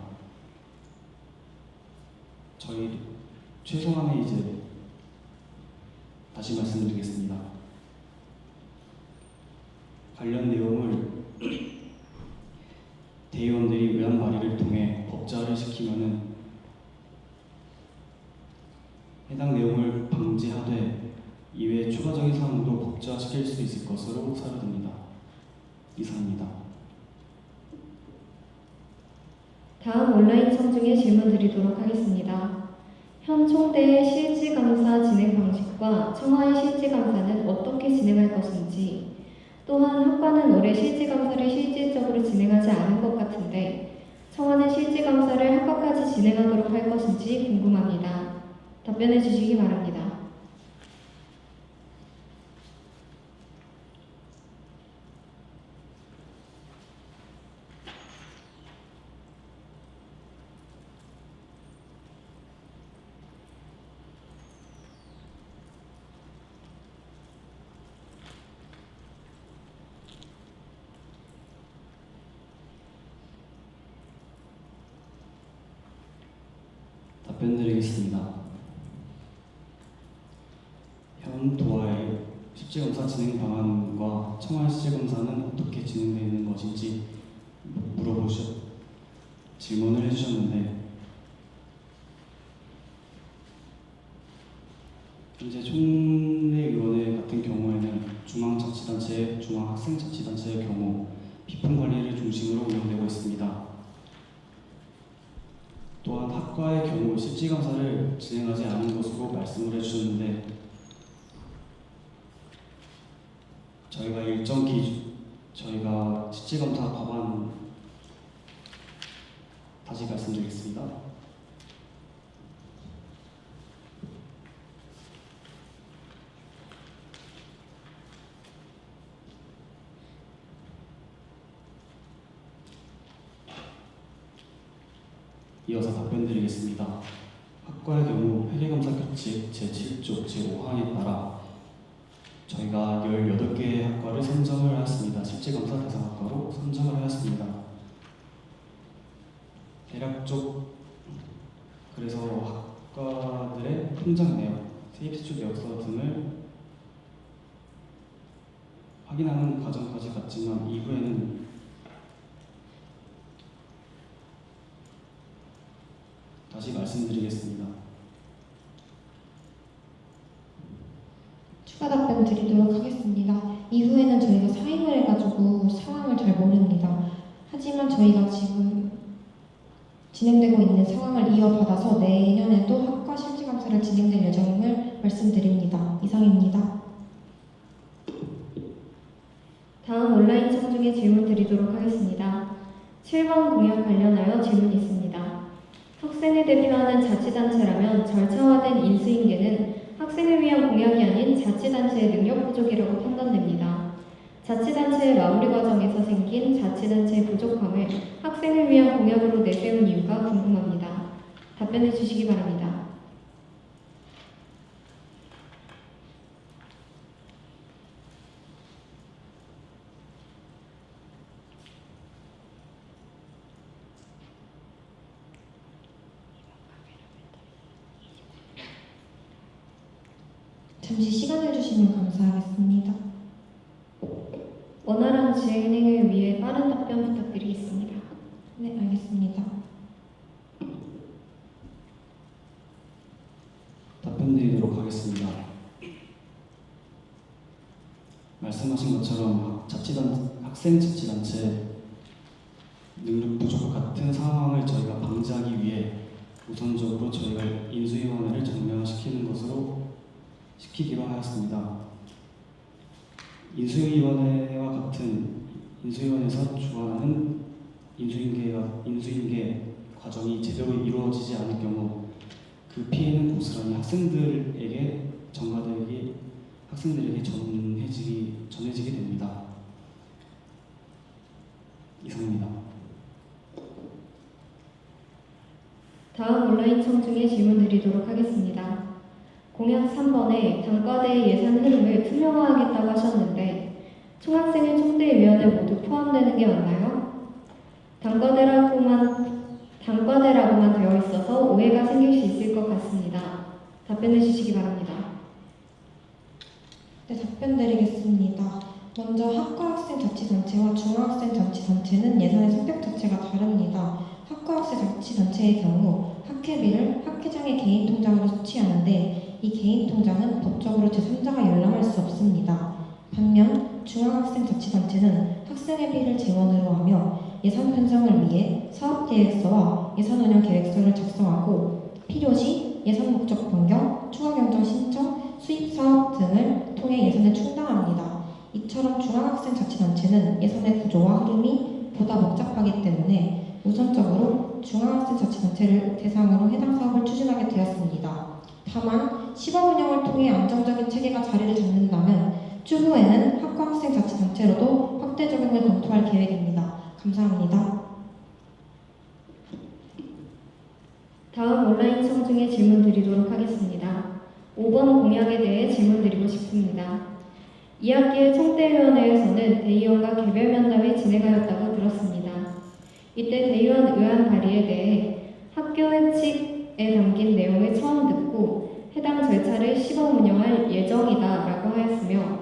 저희 최소한의 다시 말씀드리겠습니다. 관련 내용을 대의원들이 외환 발의를 통해 법제화를 시키면은 해당 내용을 방지하되 이외의 추가적인 사항도 법제화시킬 수 있을 것으로 사료됩니다. 이상입니다.
다음 온라인 청중에 질문 드리도록 하겠습니다. 현 총대의 실질감사 진행 방식과 청하의 실질감사는 어떻게 진행할 것인지, 또한 학과는 올해 실질감사를 실질적으로 진행하지 않은 것 같은데 청하는 실질감사를 학과까지 진행하도록 할 것인지 궁금합니다. 답변해 주시기 바랍니다.
답변드리겠습니다. 현 도화의 실질검사 진행 방안과 청하의 실질검사는 어떻게 진행되는 것인지 질문을 해주셨는데, 현재 총대위원회 같은 경우에는 중앙자치단체, 중앙학생자치단체의 경우 비품관리를 중심으로 운영되고 있습니다. 또한 학과의 경우 실질감사를 진행하지 않은 것으로 말씀을 해주셨는데, 저희가 실질감사 법안 다시 말씀드리겠습니다. 이어서 답변드리겠습니다. 학과의 경우 회계검사 규칙 제7조 제5항에 따라 저희가 18개의 학과를 선정을 하였습니다. 실질검사 대상학과로 선정을 하였습니다. 그래서 학과들의 통장 내역, 세입시출 계약서 등을 확인하는 과정까지 갔지만 이후에는 다시 말씀드리겠습니다.
추가 답변 드리도록 하겠습니다. 이후에는 저희가 사임을 해가지고 상황을 잘 모릅니다. 하지만 저희가 지금 진행되고 있는 상황을 이어받아서 내년에도 학과 실질감사를 진행될 예정임을 말씀드립니다. 이상입니다.
다음 온라인 청중에 질문 드리도록 하겠습니다. 7번 공약 관련하여 질문이 있습니다. 학생을 대표하는 자치단체라면 절차화된 인수인계는 학생을 위한 공약이 아닌 자치단체의 능력 부족이라고 판단됩니다. 자치단체의 마무리 과정에서 생긴 자치단체의 부족함을 학생을 위한 공약으로 내세운 이유가 궁금합니다. 답변해 주시기 바랍니다.
잠시 시간을 주시면 감사하겠습니다.
원활한 진행을 위해 빠른 답변 부탁드리겠습니다.
네, 알겠습니다.
답변드리도록 하겠습니다. 말씀하신 것처럼 학생자치단체 능력 부족 같은 상황을 저희가 방지하기 위해 우선적으로 저희가 인수위원회를 시키기로 하였습니다. 인수위원회에서 주관하는 인수인계 과정이 제대로 이루어지지 않을 경우 그 피해는 고스란히 학생들에게 전해지게 됩니다. 이상입니다.
다음 온라인 청중에 질문 드리도록 하겠습니다. 공약 3번에 단과대의 예산 흐름을 투명화하겠다고 하셨는데 총학생회 총대위원회 모두 포함되는 게 맞나요? 단과대라고만 되어 있어서 오해가 생길 수 있을 것 같습니다. 답변해 주시기 바랍니다.
네, 답변 드리겠습니다. 먼저 학과학생자치단체와 중앙학생자치단체는 예산의 성격 자체가 다릅니다. 학과학생자치단체의 경우 학회비를 학회장의 개인 통장으로 수취하는데 이 개인 통장은 법적으로 제3자가 열람할 수 없습니다. 반면 중앙학생자치단체는 학생회비를 재원으로 하며 예산 편성을 위해 사업계획서와 예산운영 계획서를 작성하고 필요시 예산 목적 변경, 추가 경정 신청, 수입 사업 등을 통해 예산을 충당합니다. 이처럼 중앙학생자치단체는 예산의 구조와 흐름이 보다 복잡하기 때문에 우선적으로 중앙학생자치단체를 대상으로 해당 사업을 추진하게 되었습니다. 다만 시범 운영을 통해 안정적인 체계가 자리를 잡는다면 추후에는 학과학생자치단체로도 확대 적용을 검토할 계획입니다. 감사합니다.
다음 온라인 청중에 질문 드리도록 하겠습니다. 5번 공약에 대해 질문 드리고 싶습니다. 2학기의 총대위원회에서는 대의원과 개별 면담이 진행하였다고 들었습니다. 이때 대의원 의안 발의에 대해 학교 회칙에 담긴 내용을 처음 듣고 해당 절차를 시범 운영할 예정이다라고 하였으며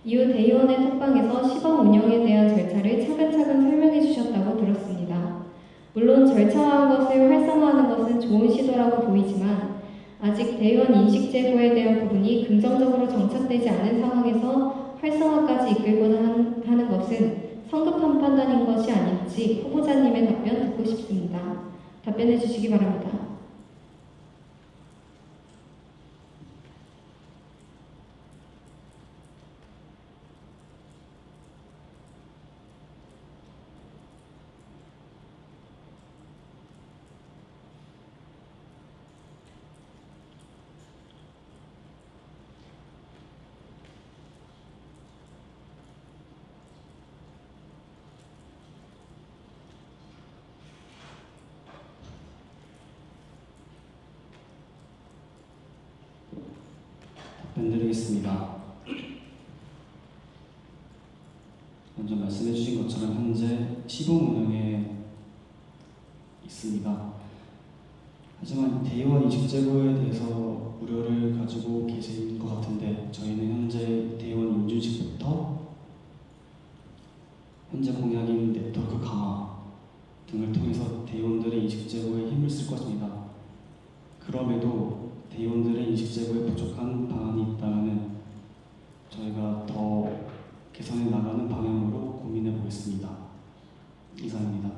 이후 대의원의 톡방에서 시범 운영에 대한 절차를 차근차근 설명해 주셨다고 들었습니다. 물론 절차화한 것을 활성화하는 것은 좋은 시도라고 보이지만 아직 대의원 인식 제고에 대한 부분이 긍정적으로 정착되지 않은 상황에서 활성화까지 이끌고자 하는 것은 성급한 판단인 것이 아닌지 후보자님의 답변 듣고 싶습니다. 답변해 주시기 바랍니다.
답변드리겠습니다. 먼저 말씀해주신 것처럼 현재 시범 운영에 있습니다. 하지만 대의원 인식 제고에 대해서 우려를 가지고 계신 것 같은데 저희는 현재 대의원 인준식부터 현재 공약인 네트워크 강화 등을 통해서 대의원들의 인식 제고에 힘을 쓸 것입니다. 그럼에도 대의원들의 인식 제고에 부족한 방안이 있다면 저희가 더 개선해 나가는 방향으로 고민해 보겠습니다. 이상입니다.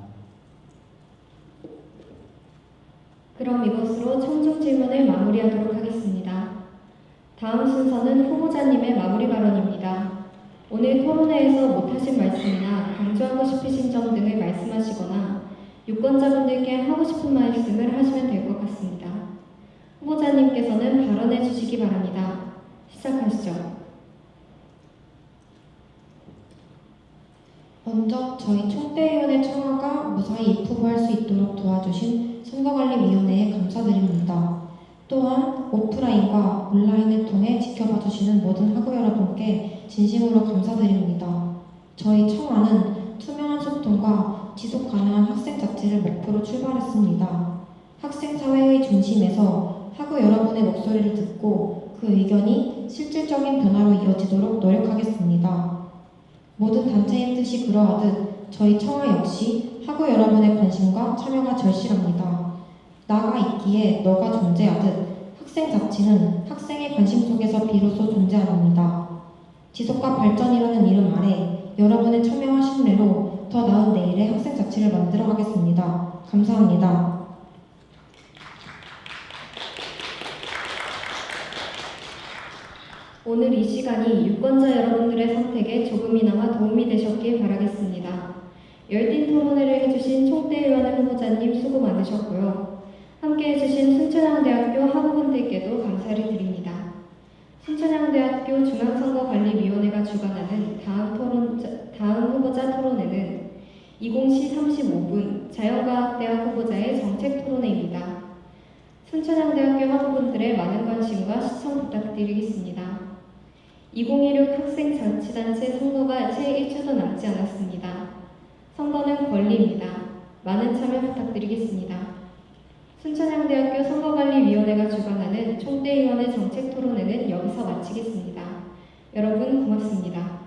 그럼 이것으로 청중 질문을 마무리하도록 하겠습니다. 다음 순서는 후보자님의 마무리 발언입니다. 오늘 토론회에서 못하신 말씀이나 강조하고 싶으신 점 등을 말씀하시거나 유권자분들께 하고 싶은 말씀을 하시면 될 것 같습니다. 후보자님께서는 발언해 주시기 바랍니다. 시작하시죠.
먼저 저희 총대위원회 청와가 무사히 입후보할 수 있도록 도와주신 선거관리위원회에 감사드립니다. 또한 오프라인과 온라인을 통해 지켜봐 주시는 모든 학우 여러분께 진심으로 감사드립니다. 저희 청와는 투명한 소통과 지속 가능한 학생 자치를 목표로 출발했습니다. 학생사회의 중심에서 학우 여러분의 목소리를 듣고 그 의견이 실질적인 변화로 이어지도록 노력하겠습니다. 모든 단체의 뜻이 그러하듯 저희 청와 역시 학우 여러분의 관심과 참여가 절실합니다. 나가 있기에 너가 존재하듯 학생 자치는 학생의 관심 속에서 비로소 존재합니다. 지속과 발전이라는 이름 아래 여러분의 참여와 신뢰로 더 나은 내일의 학생 자치를 만들어 가겠습니다. 감사합니다.
오늘 이 시간이 유권자 여러분들의 선택에 조금이나마 도움이 되셨길 바라겠습니다. 열띤 토론회를 해주신 총대위원회 후보자님 수고 많으셨고요. 함께 해주신 순천향대학교 학우분들께도 감사를 드립니다. 순천향대학교 중앙선거관리위원회가 주관하는 다음 후보자 토론회는 20시 35분 자연과학대학 후보자의 정책 토론회입니다. 순천향대학교 학우분들의 많은 관심과 시청 부탁드리겠습니다. 2016 학생자치단체 선거가 채 1초도 남지 않았습니다. 선거는 권리입니다. 많은 참여 부탁드리겠습니다. 순천향대학교 선거관리위원회가 주관하는 총대위원회 정책토론회는 여기서 마치겠습니다. 여러분 고맙습니다.